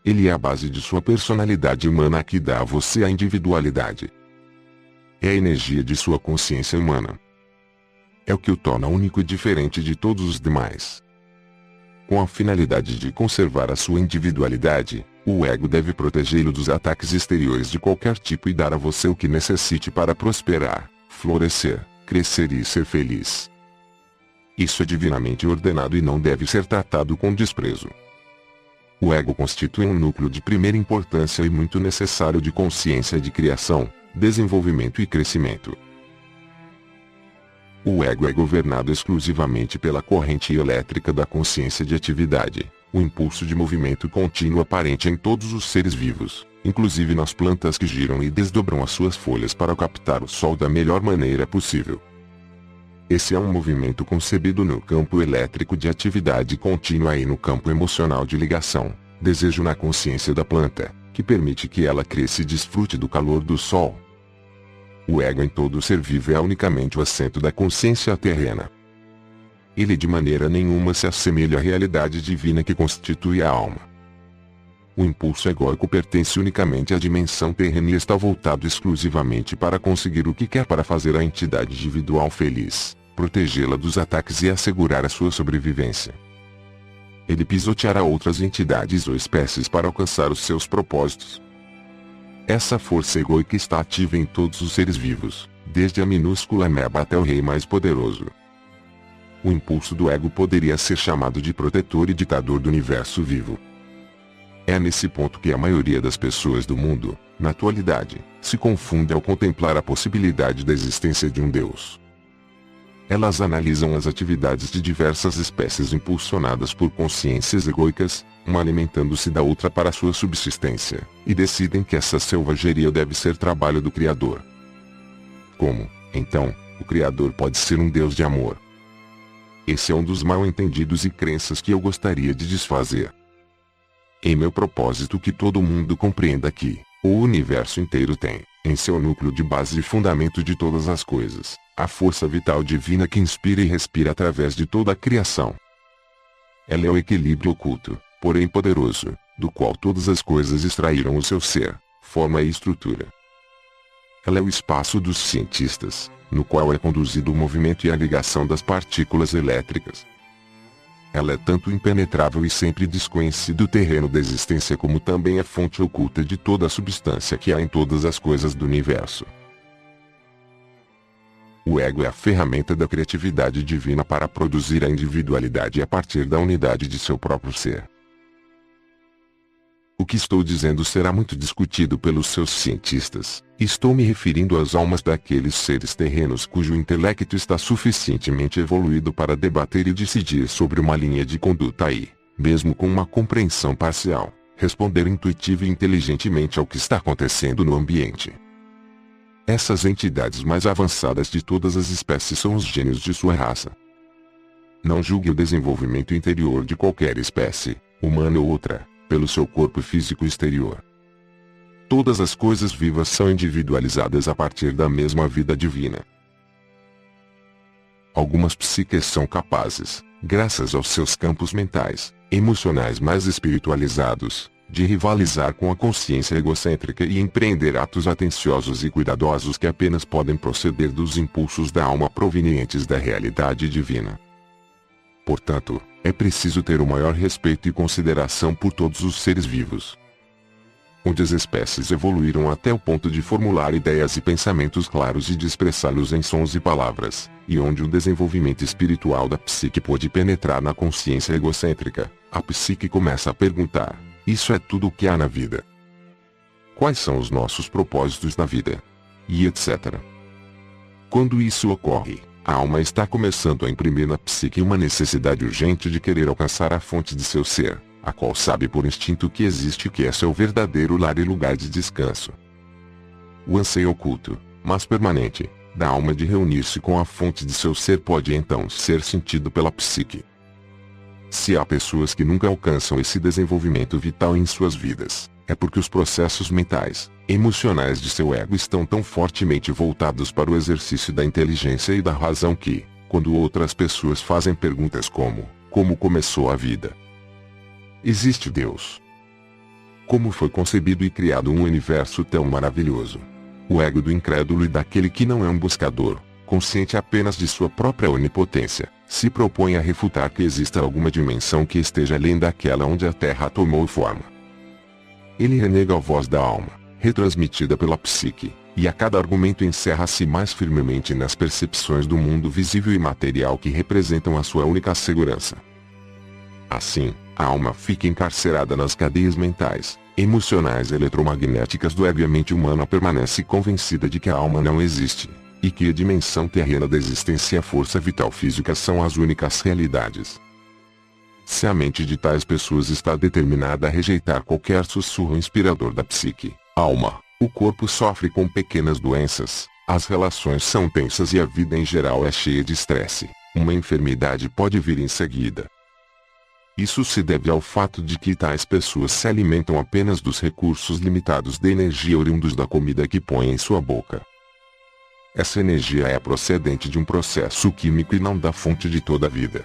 Speaker 1: Ele é a base de sua personalidade humana que dá a você a individualidade. É a energia de sua consciência humana. É o que o torna único e diferente de todos os demais. Com a finalidade de conservar a sua individualidade, o ego deve protegê-lo dos ataques exteriores de qualquer tipo e dar a você o que necessite para prosperar, florescer, crescer e ser feliz. Isso é divinamente ordenado e não deve ser tratado com desprezo. O ego constitui um núcleo de primeira importância e muito necessário de consciência de criação, desenvolvimento e crescimento. O ego é governado exclusivamente pela corrente elétrica da consciência de atividade, o impulso de movimento contínuo aparente em todos os seres vivos, inclusive nas plantas que giram e desdobram as suas folhas para captar o sol da melhor maneira possível. Esse é um movimento concebido no campo elétrico de atividade contínua e no campo emocional de ligação, desejo na consciência da planta, que permite que ela cresça e desfrute do calor do sol. O ego em todo ser vivo é unicamente o assento da consciência terrena. Ele de maneira nenhuma se assemelha à realidade divina que constitui a alma. O impulso egóico pertence unicamente à dimensão terrena e está voltado exclusivamente para conseguir o que quer para fazer a entidade individual feliz, protegê-la dos ataques e assegurar a sua sobrevivência. Ele pisoteará outras entidades ou espécies para alcançar os seus propósitos. Essa força egóica está ativa em todos os seres vivos, desde a minúscula ameba até o rei mais poderoso. O impulso do ego poderia ser chamado de protetor e ditador do universo vivo. É nesse ponto que a maioria das pessoas do mundo, na atualidade, se confunde ao contemplar a possibilidade da existência de um Deus. Elas analisam as atividades de diversas espécies impulsionadas por consciências egóicas, uma alimentando-se da outra para sua subsistência, e decidem que essa selvageria deve ser trabalho do Criador. Como, então, o Criador pode ser um Deus de amor? Esse é um dos mal-entendidos e crenças que eu gostaria de desfazer. Em meu propósito que todo mundo compreenda que, o universo inteiro tem, em seu núcleo de base e fundamento de todas as coisas, a força vital divina que inspira e respira através de toda a criação. Ela é o equilíbrio oculto, porém poderoso, do qual todas as coisas extraíram o seu ser, forma e estrutura. Ela é o espaço dos cientistas, no qual é conduzido o movimento e a ligação das partículas elétricas. Ela é tanto impenetrável e sempre desconhecido terreno da existência como também a fonte oculta de toda a substância que há em todas as coisas do universo. O ego é a ferramenta da criatividade divina para produzir a individualidade a partir da unidade de seu próprio ser. O que estou dizendo será muito discutido pelos seus cientistas. Estou me referindo às almas daqueles seres terrenos cujo intelecto está suficientemente evoluído para debater e decidir sobre uma linha de conduta e, mesmo com uma compreensão parcial, responder intuitiva e inteligentemente ao que está acontecendo no ambiente. Essas entidades mais avançadas de todas as espécies são os gênios de sua raça. Não julgue o desenvolvimento interior de qualquer espécie, humana ou outra, pelo seu corpo físico exterior. Todas as coisas vivas são individualizadas a partir da mesma vida divina. Algumas psiques são capazes, graças aos seus campos mentais, emocionais mais espiritualizados, de rivalizar com a consciência egocêntrica e empreender atos atenciosos e cuidadosos que apenas podem proceder dos impulsos da alma provenientes da realidade divina. Portanto, é preciso ter o maior respeito e consideração por todos os seres vivos. Onde as espécies evoluíram até o ponto de formular ideias e pensamentos claros e de expressá-los em sons e palavras, e onde o desenvolvimento espiritual da psique pôde penetrar na consciência egocêntrica, a psique começa a perguntar: isso é tudo o que há na vida? Quais são os nossos propósitos na vida? E etc. Quando isso ocorre, a alma está começando a imprimir na psique uma necessidade urgente de querer alcançar a fonte de seu ser, a qual sabe por instinto que existe e que é seu verdadeiro lar e lugar de descanso. O anseio oculto, mas permanente, da alma de reunir-se com a fonte de seu ser pode então ser sentido pela psique. Se há pessoas que nunca alcançam esse desenvolvimento vital em suas vidas, é porque os processos mentais, emocionais de seu ego estão tão fortemente voltados para o exercício da inteligência e da razão que, quando outras pessoas fazem perguntas como começou a vida? Existe Deus? Como foi concebido e criado um universo tão maravilhoso? O ego do incrédulo e daquele que não é um buscador, consciente apenas de sua própria onipotência, se propõe a refutar que exista alguma dimensão que esteja além daquela onde a Terra tomou forma. Ele renega a voz da alma, retransmitida pela psique, e a cada argumento encerra-se mais firmemente nas percepções do mundo visível e material que representam a sua única segurança. Assim, a alma fica encarcerada nas cadeias mentais, emocionais e eletromagnéticas do ego e a mente humana permanece convencida de que a alma não existe, e que a dimensão terrena da existência e a força vital física são as únicas realidades. Se a mente de tais pessoas está determinada a rejeitar qualquer sussurro inspirador da psique, alma, o corpo sofre com pequenas doenças, as relações são tensas e a vida em geral é cheia de estresse, uma enfermidade pode vir em seguida. Isso se deve ao fato de que tais pessoas se alimentam apenas dos recursos limitados de energia oriundos da comida que põem em sua boca. Essa energia é procedente de um processo químico e não da fonte de toda a vida.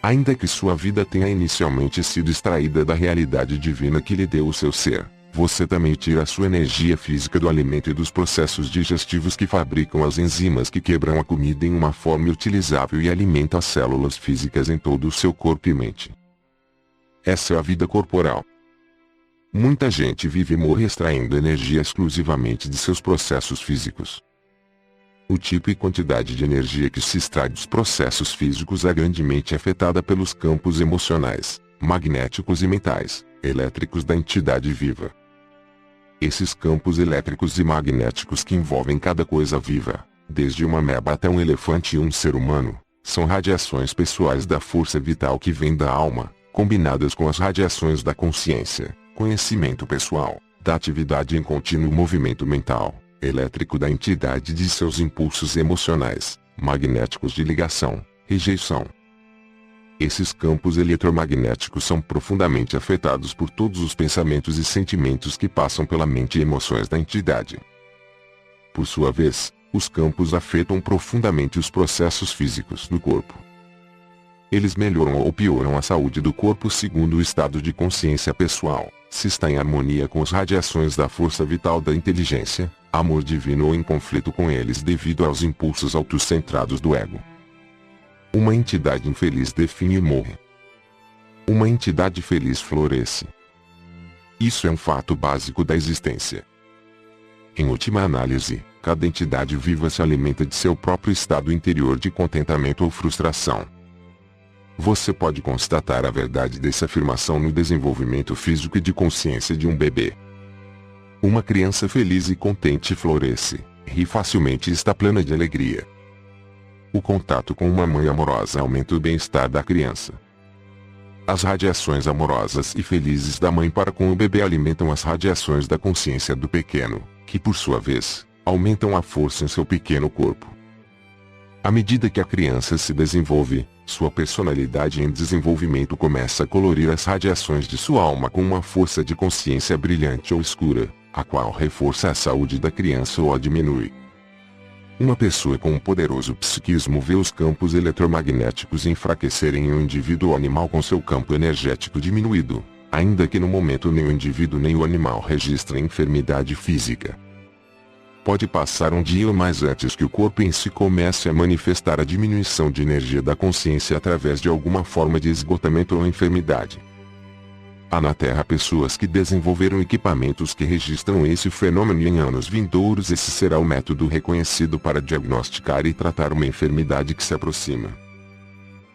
Speaker 1: Ainda que sua vida tenha inicialmente sido extraída da realidade divina que lhe deu o seu ser, você também tira a sua energia física do alimento e dos processos digestivos que fabricam as enzimas que quebram a comida em uma forma utilizável e alimentam as células físicas em todo o seu corpo e mente. Essa é a vida corporal. Muita gente vive e morre extraindo energia exclusivamente de seus processos físicos. O tipo e quantidade de energia que se extrai dos processos físicos é grandemente afetada pelos campos emocionais, magnéticos e mentais, elétricos da entidade viva. Esses campos elétricos e magnéticos que envolvem cada coisa viva, desde uma ameba até um elefante e um ser humano, são radiações pessoais da força vital que vem da alma, combinadas com as radiações da consciência, conhecimento pessoal, da atividade em contínuo movimento mental, elétrico da entidade de seus impulsos emocionais, magnéticos de ligação, rejeição. Esses campos eletromagnéticos são profundamente afetados por todos os pensamentos e sentimentos que passam pela mente e emoções da entidade. Por sua vez, os campos afetam profundamente os processos físicos do corpo. Eles melhoram ou pioram a saúde do corpo segundo o estado de consciência pessoal, se está em harmonia com as radiações da força vital da inteligência, amor divino ou em conflito com eles devido aos impulsos autocentrados do ego. Uma entidade infeliz definha e morre. Uma entidade feliz floresce. Isso é um fato básico da existência. Em última análise, cada entidade viva se alimenta de seu próprio estado interior de contentamento ou frustração. Você pode constatar a verdade dessa afirmação no desenvolvimento físico e de consciência de um bebê. Uma criança feliz e contente floresce, ri facilmente e está plena de alegria. O contato com uma mãe amorosa aumenta o bem-estar da criança. As radiações amorosas e felizes da mãe para com o bebê alimentam as radiações da consciência do pequeno, que por sua vez, aumentam a força em seu pequeno corpo. À medida que a criança se desenvolve, sua personalidade em desenvolvimento começa a colorir as radiações de sua alma com uma força de consciência brilhante ou escura, a qual reforça a saúde da criança ou a diminui. Uma pessoa com um poderoso psiquismo vê os campos eletromagnéticos enfraquecerem em um indivíduo ou animal com seu campo energético diminuído, ainda que no momento nem o indivíduo nem o animal registrem enfermidade física. Pode passar um dia ou mais antes que o corpo em si comece a manifestar a diminuição de energia da consciência através de alguma forma de esgotamento ou enfermidade. Há na Terra pessoas que desenvolveram equipamentos que registram esse fenômeno e em anos vindouros esse será o método reconhecido para diagnosticar e tratar uma enfermidade que se aproxima.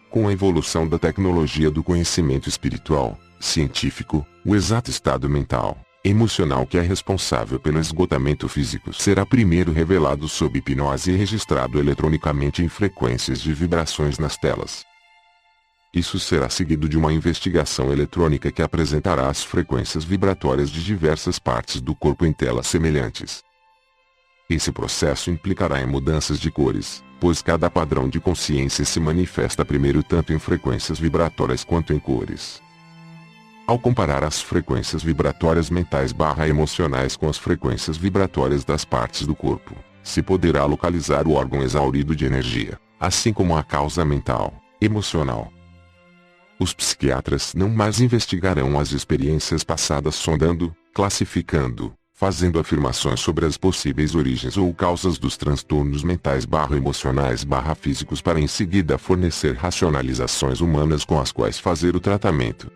Speaker 1: Com a evolução da tecnologia do conhecimento espiritual, científico, o exato estado mental, emocional que é responsável pelo esgotamento físico será primeiro revelado sob hipnose e registrado eletronicamente em frequências de vibrações nas telas. Isso será seguido de uma investigação eletrônica que apresentará as frequências vibratórias de diversas partes do corpo em telas semelhantes. Esse processo implicará em mudanças de cores, pois cada padrão de consciência se manifesta primeiro tanto em frequências vibratórias quanto em cores. Ao comparar as frequências vibratórias mentais/emocionais com as frequências vibratórias das partes do corpo, se poderá localizar o órgão exaurido de energia, assim como a causa mental, emocional. Os psiquiatras não mais investigarão as experiências passadas sondando, classificando, fazendo afirmações sobre as possíveis origens ou causas dos transtornos mentais/emocionais/físicos para em seguida fornecer racionalizações humanas com as quais fazer o tratamento.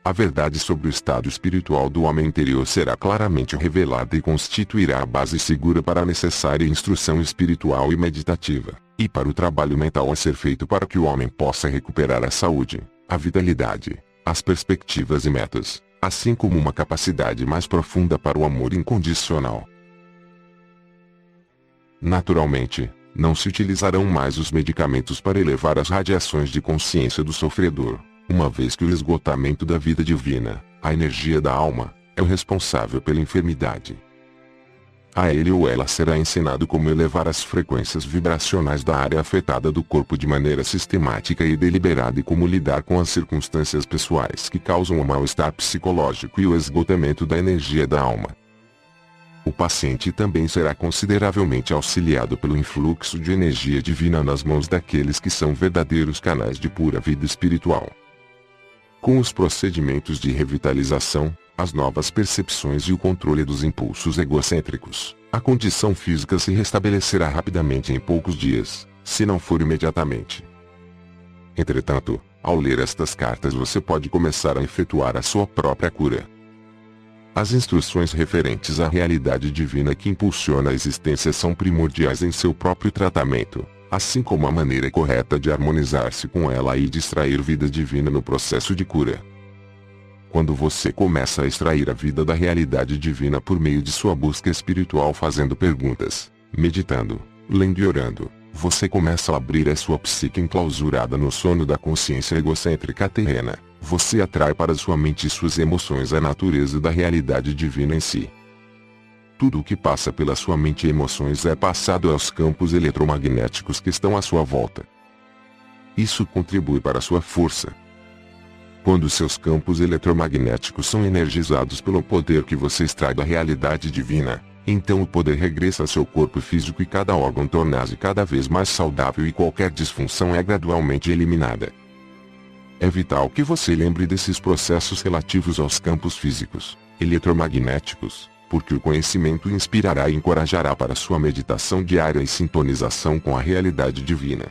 Speaker 1: A verdade sobre o estado espiritual do homem interior será claramente revelada e constituirá a base segura para a necessária instrução espiritual e meditativa, e para o trabalho mental a ser feito para que o homem possa recuperar a saúde, a vitalidade, as perspectivas e metas, assim como uma capacidade mais profunda para o amor incondicional. Naturalmente, não se utilizarão mais os medicamentos para elevar as radiações de consciência do sofredor, uma vez que o esgotamento da vida divina, a energia da alma, é o responsável pela enfermidade. A ele ou ela será ensinado como elevar as frequências vibracionais da área afetada do corpo de maneira sistemática e deliberada e como lidar com as circunstâncias pessoais que causam o mal-estar psicológico e o esgotamento da energia da alma. O paciente também será consideravelmente auxiliado pelo influxo de energia divina nas mãos daqueles que são verdadeiros canais de pura vida espiritual. Com os procedimentos de revitalização, as novas percepções e o controle dos impulsos egocêntricos, a condição física se restabelecerá rapidamente em poucos dias, se não for imediatamente. Entretanto, ao ler estas cartas você pode começar a efetuar a sua própria cura. As instruções referentes à realidade divina que impulsiona a existência são primordiais em seu próprio tratamento, assim como a maneira correta de harmonizar-se com ela e de extrair vida divina no processo de cura. Quando você começa a extrair a vida da realidade divina por meio de sua busca espiritual fazendo perguntas, meditando, lendo e orando, Você começa a abrir a sua psique enclausurada no sono da consciência egocêntrica terrena. Você atrai para sua mente e suas emoções a natureza da realidade divina em si. Tudo o que passa pela sua mente e emoções é passado aos campos eletromagnéticos que estão à sua volta. Isso contribui para a sua força. Quando seus campos eletromagnéticos são energizados pelo poder que você extrai da realidade divina, então o poder regressa ao seu corpo físico e cada órgão torna-se cada vez mais saudável e qualquer disfunção é gradualmente eliminada. É vital que você lembre desses processos relativos aos campos físicos, eletromagnéticos, porque o conhecimento inspirará e encorajará para sua meditação diária e sintonização com a realidade divina.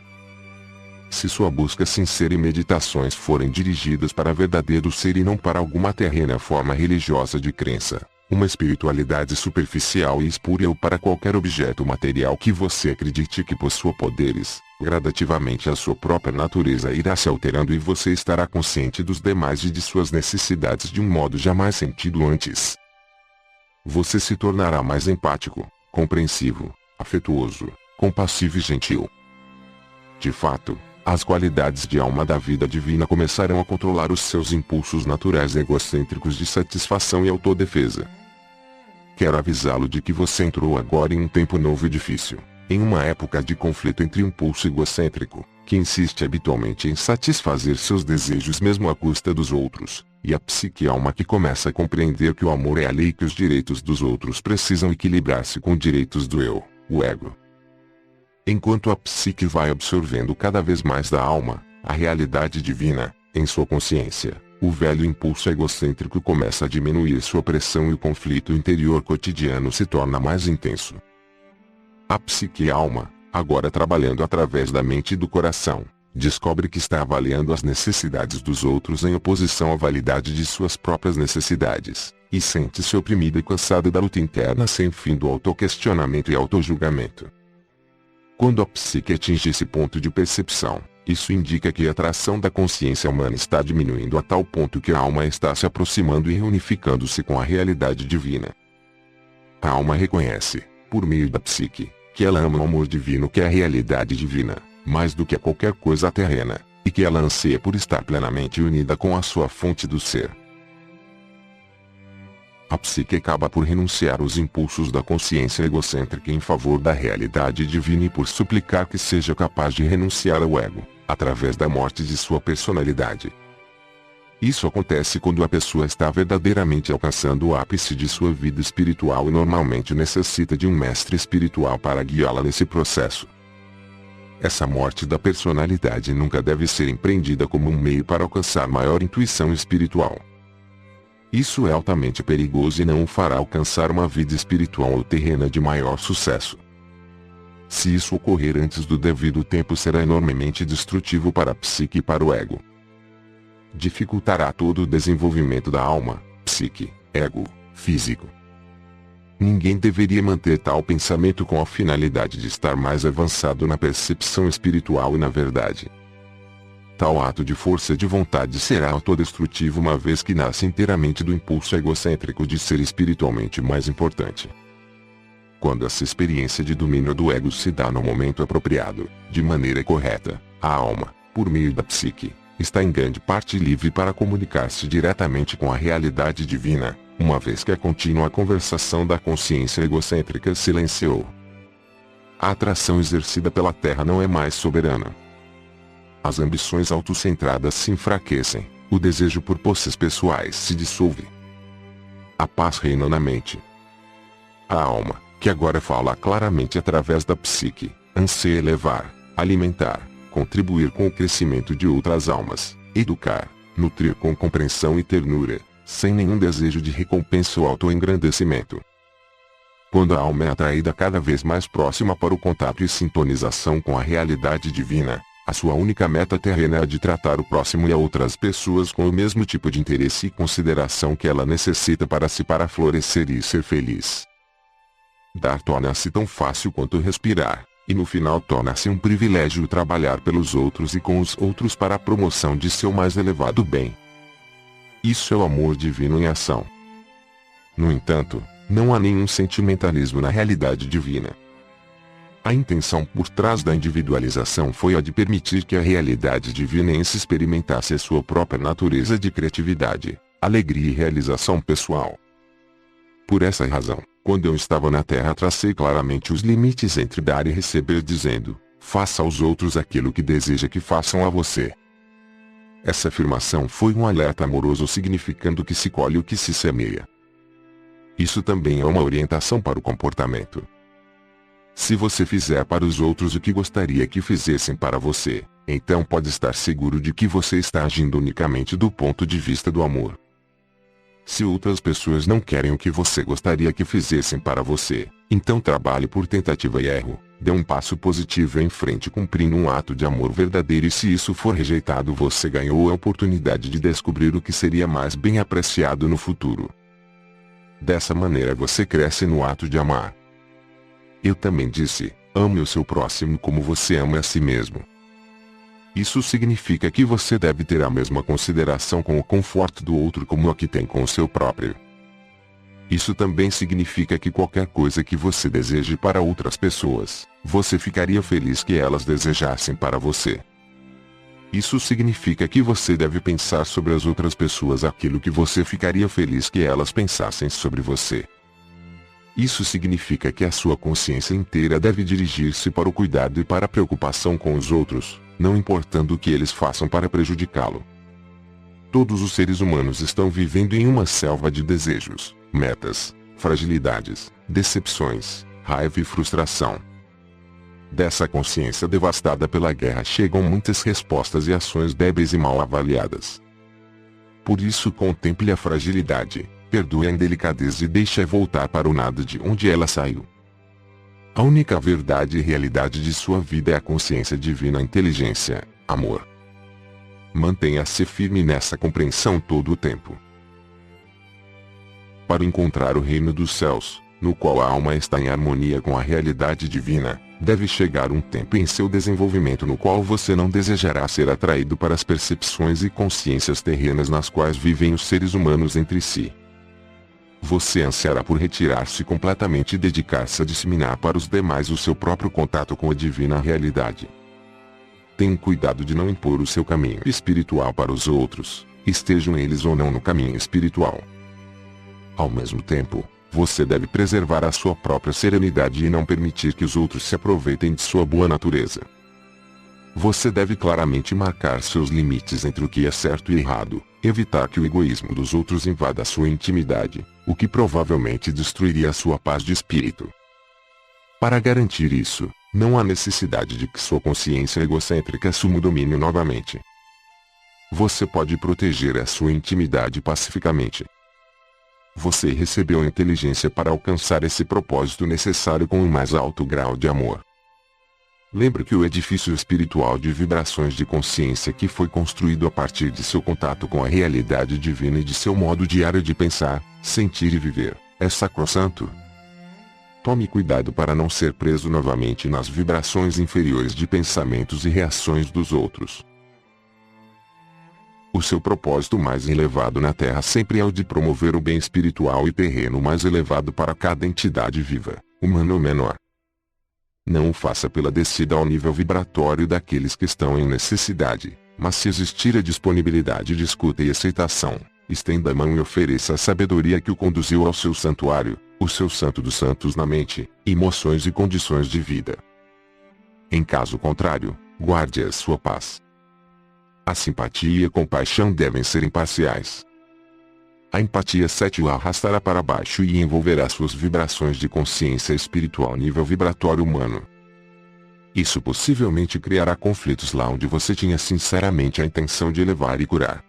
Speaker 1: Se sua busca sincera e meditações forem dirigidas para verdadeiro ser e não para alguma terrena forma religiosa de crença, uma espiritualidade superficial e espúria ou para qualquer objeto material que você acredite que possua poderes, gradativamente a sua própria natureza irá se alterando e você estará consciente dos demais e de suas necessidades de um modo jamais sentido antes. Você se tornará mais empático, compreensivo, afetuoso, compassivo e gentil. De fato, as qualidades de alma da vida divina começarão a controlar os seus impulsos naturais egocêntricos de satisfação e autodefesa. Quero avisá-lo de que você entrou agora em um tempo novo e difícil, em uma época de conflito entre o impulso egocêntrico, que insiste habitualmente em satisfazer seus desejos mesmo à custa dos outros, e a psique-alma que começa a compreender que o amor é a lei e que os direitos dos outros precisam equilibrar-se com os direitos do eu, o ego. Enquanto a psique vai absorvendo cada vez mais da alma, a realidade divina, em sua consciência, o velho impulso egocêntrico começa a diminuir sua pressão e o conflito interior cotidiano se torna mais intenso. A psique-alma, agora trabalhando através da mente e do coração, descobre que está avaliando as necessidades dos outros em oposição à validade de suas próprias necessidades, e sente-se oprimida e cansada da luta interna sem fim do autoquestionamento e autojulgamento. Quando a psique atinge esse ponto de percepção, isso indica que a atração da consciência humana está diminuindo a tal ponto que a alma está se aproximando e reunificando-se com a realidade divina. A alma reconhece, por meio da psique, que ela ama o amor divino que é a realidade divina, mais do que a qualquer coisa terrena, e que ela anseia por estar plenamente unida com a sua fonte do ser. A psique acaba por renunciar aos impulsos da consciência egocêntrica em favor da realidade divina e por suplicar que seja capaz de renunciar ao ego, através da morte de sua personalidade. Isso acontece quando a pessoa está verdadeiramente alcançando o ápice de sua vida espiritual e normalmente necessita de um mestre espiritual para guiá-la nesse processo. Essa morte da personalidade nunca deve ser empreendida como um meio para alcançar maior intuição espiritual. Isso é altamente perigoso e não o fará alcançar uma vida espiritual ou terrena de maior sucesso. Se isso ocorrer antes do devido tempo, será enormemente destrutivo para a psique e para o ego. Dificultará todo o desenvolvimento da alma, psique, ego, físico. Ninguém deveria manter tal pensamento com a finalidade de estar mais avançado na percepção espiritual e na verdade. Tal ato de força de vontade será autodestrutivo uma vez que nasce inteiramente do impulso egocêntrico de ser espiritualmente mais importante. Quando essa experiência de domínio do ego se dá no momento apropriado, de maneira correta, a alma, por meio da psique, está em grande parte livre para comunicar-se diretamente com a realidade divina, uma vez que a contínua conversação da consciência egocêntrica silenciou. A atração exercida pela Terra não é mais soberana. As ambições autocentradas se enfraquecem, o desejo por posses pessoais se dissolve. A paz reina na mente. A alma, que agora fala claramente através da psique, anseia elevar, alimentar, contribuir com o crescimento de outras almas, educar, nutrir com compreensão e ternura, sem nenhum desejo de recompensa ou autoengrandecimento. Quando a alma é atraída cada vez mais próxima para o contato e sintonização com a realidade divina, a sua única meta terrena é a de tratar o próximo e a outras pessoas com o mesmo tipo de interesse e consideração que ela necessita para florescer e ser feliz. Dar torna-se tão fácil quanto respirar, e no final torna-se um privilégio trabalhar pelos outros e com os outros para a promoção de seu mais elevado bem. Isso é o amor divino em ação. No entanto, não há nenhum sentimentalismo na realidade divina. A intenção por trás da individualização foi a de permitir que a realidade divina se experimentasse a sua própria natureza de criatividade, alegria e realização pessoal. Por essa razão, quando eu estava na Terra, tracei claramente os limites entre dar e receber, dizendo: faça aos outros aquilo que deseja que façam a você. Essa afirmação foi um alerta amoroso, significando que se colhe o que se semeia. Isso também é uma orientação para o comportamento. Se você fizer para os outros o que gostaria que fizessem para você, então pode estar seguro de que você está agindo unicamente do ponto de vista do amor. Se outras pessoas não querem o que você gostaria que fizessem para você, então trabalhe por tentativa e erro, dê um passo positivo em frente cumprindo um ato de amor verdadeiro, e se isso for rejeitado, você ganhou a oportunidade de descobrir o que seria mais bem apreciado no futuro. Dessa maneira você cresce no ato de amar. Eu também disse: ame o seu próximo como você ama a si mesmo. Isso significa que você deve ter a mesma consideração com o conforto do outro como a que tem com o seu próprio. Isso também significa que qualquer coisa que você deseje para outras pessoas, você ficaria feliz que elas desejassem para você. Isso significa que você deve pensar sobre as outras pessoas aquilo que você ficaria feliz que elas pensassem sobre você. Isso significa que a sua consciência inteira deve dirigir-se para o cuidado e para a preocupação com os outros, não importando o que eles façam para prejudicá-lo. Todos os seres humanos estão vivendo em uma selva de desejos, metas, fragilidades, decepções, raiva e frustração. Dessa consciência devastada pela guerra chegam muitas respostas e ações débeis e mal avaliadas. Por isso, contemple a fragilidade, perdoe a indelicadeza e deixe-a voltar para o nada de onde ela saiu. A única verdade e realidade de sua vida é a consciência divina, a inteligência, amor. Mantenha-se firme nessa compreensão todo o tempo. Para encontrar o reino dos céus, no qual a alma está em harmonia com a realidade divina, deve chegar um tempo em seu desenvolvimento no qual você não desejará ser atraído para as percepções e consciências terrenas nas quais vivem os seres humanos entre si. Você ansiará por retirar-se completamente e dedicar-se a disseminar para os demais o seu próprio contato com a divina realidade. Tenha cuidado de não impor o seu caminho espiritual para os outros, estejam eles ou não no caminho espiritual. Ao mesmo tempo, você deve preservar a sua própria serenidade e não permitir que os outros se aproveitem de sua boa natureza. Você deve claramente marcar seus limites entre o que é certo e errado, evitar que o egoísmo dos outros invada a sua intimidade, o que provavelmente destruiria a sua paz de espírito. Para garantir isso, não há necessidade de que sua consciência egocêntrica assuma o domínio novamente. Você pode proteger a sua intimidade pacificamente. Você recebeu a inteligência para alcançar esse propósito necessário com o mais alto grau de amor. Lembre que o edifício espiritual de vibrações de consciência que foi construído a partir de seu contato com a realidade divina e de seu modo diário de pensar, sentir e viver, é sacrossanto. Tome cuidado para não ser preso novamente nas vibrações inferiores de pensamentos e reações dos outros. O seu propósito mais elevado na Terra sempre é o de promover o bem espiritual e terreno mais elevado para cada entidade viva, humana ou menor. Não o faça pela descida ao nível vibratório daqueles que estão em necessidade, mas se existir a disponibilidade de escuta e aceitação, estenda a mão e ofereça a sabedoria que o conduziu ao seu santuário, o seu santo dos santos na mente, emoções e condições de vida. Em caso contrário, guarde a sua paz. A simpatia e a compaixão devem ser imparciais. A empatia 7 o arrastará para baixo e envolverá suas vibrações de consciência espiritual nível vibratório humano. Isso possivelmente criará conflitos lá onde você tinha sinceramente a intenção de elevar e curar.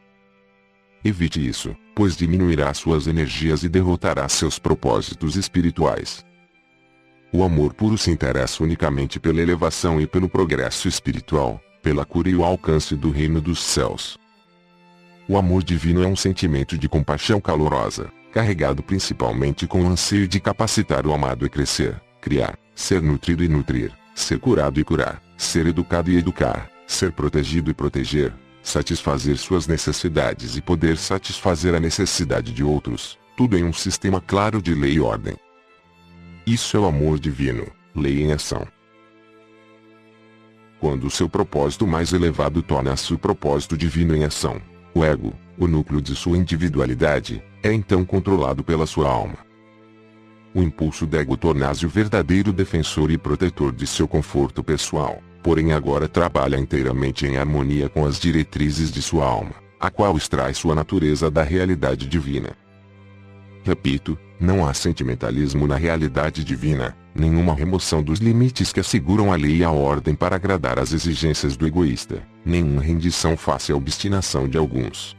Speaker 1: Evite isso, pois diminuirá suas energias e derrotará seus propósitos espirituais. O amor puro se interessa unicamente pela elevação e pelo progresso espiritual, pela cura e o alcance do reino dos céus. O amor divino é um sentimento de compaixão calorosa, carregado principalmente com o anseio de capacitar o amado a crescer, criar, ser nutrido e nutrir, ser curado e curar, ser educado e educar, ser protegido e proteger, satisfazer suas necessidades e poder satisfazer a necessidade de outros, tudo em um sistema claro de lei e ordem. Isso é o amor divino, lei em ação. quando o seu propósito mais elevado torna-se o propósito divino em ação. O ego, o núcleo de sua individualidade, é então controlado pela sua alma. O impulso do ego torna-se o verdadeiro defensor e protetor de seu conforto pessoal, porém agora trabalha inteiramente em harmonia com as diretrizes de sua alma, a qual extrai sua natureza da realidade divina. Repito, não há sentimentalismo na realidade divina, nenhuma remoção dos limites que asseguram a lei e a ordem para agradar às exigências do egoísta, nenhuma rendição face à obstinação de alguns.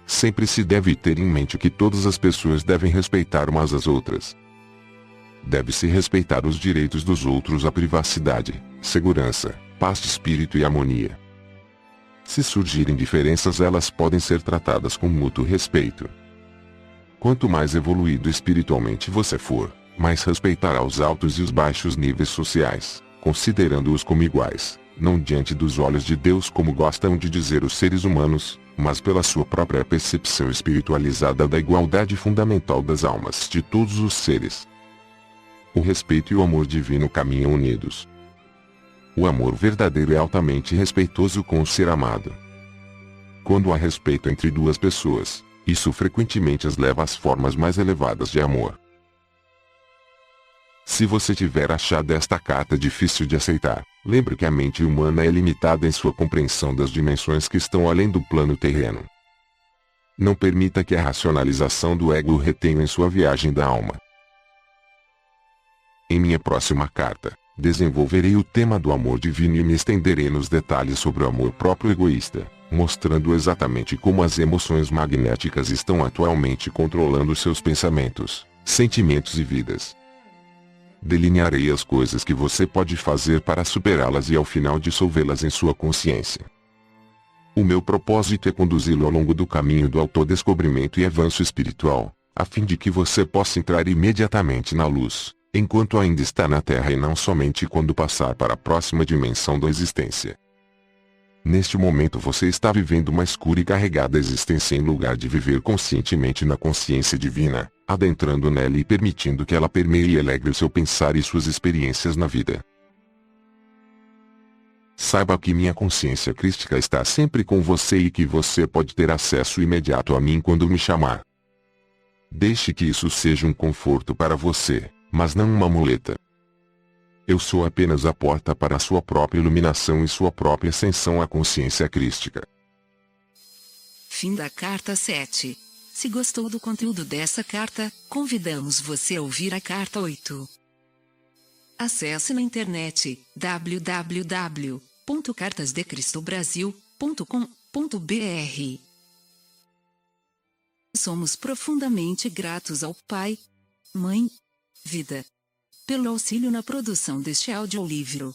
Speaker 1: Sempre se deve ter em mente que todas as pessoas devem respeitar umas às outras. Deve-se respeitar os direitos dos outros à privacidade, segurança, paz de espírito e harmonia. Se surgirem diferenças, elas podem ser tratadas com mútuo respeito. Quanto mais evoluído espiritualmente você for, mais respeitará os altos e os baixos níveis sociais, considerando-os como iguais, não diante dos olhos de Deus como gostam de dizer os seres humanos, mas pela sua própria percepção espiritualizada da igualdade fundamental das almas de todos os seres. O respeito e o amor divino caminham unidos. O amor verdadeiro é altamente respeitoso com o ser amado. Quando há respeito entre duas pessoas, isso frequentemente as leva às formas mais elevadas de amor. Se você tiver achado esta carta difícil de aceitar, lembre que a mente humana é limitada em sua compreensão das dimensões que estão além do plano terreno. Não permita que a racionalização do ego o retenha em sua viagem da alma. Em minha próxima carta, desenvolverei o tema do amor divino e me estenderei nos detalhes sobre o amor próprio egoísta, mostrando exatamente como as emoções magnéticas estão atualmente controlando seus pensamentos, sentimentos e vidas. Delinearei as coisas que você pode fazer para superá-las e ao final dissolvê-las em sua consciência. O meu propósito é conduzi-lo ao longo do caminho do autodescobrimento e avanço espiritual, a fim de que você possa entrar imediatamente na luz, enquanto ainda está na Terra e não somente quando passar para a próxima dimensão da existência. Neste momento você está vivendo uma escura e carregada existência em lugar de viver conscientemente na consciência divina, adentrando nela e permitindo que ela permeie e alegre o seu pensar e suas experiências na vida. Saiba que minha consciência crística está sempre com você e que você pode ter acesso imediato a mim quando me chamar. Deixe que isso seja um conforto para você, mas não uma muleta. Eu sou apenas a porta para a sua própria iluminação e sua própria ascensão à consciência crística.
Speaker 2: Fim da carta 7. Se gostou do conteúdo dessa carta, convidamos você a ouvir a carta 8. Acesse na internet www.cartasdecristobrasil.com.br. Somos profundamente gratos ao Pai, Mãe, Vida, pelo auxílio na produção deste audiolivro.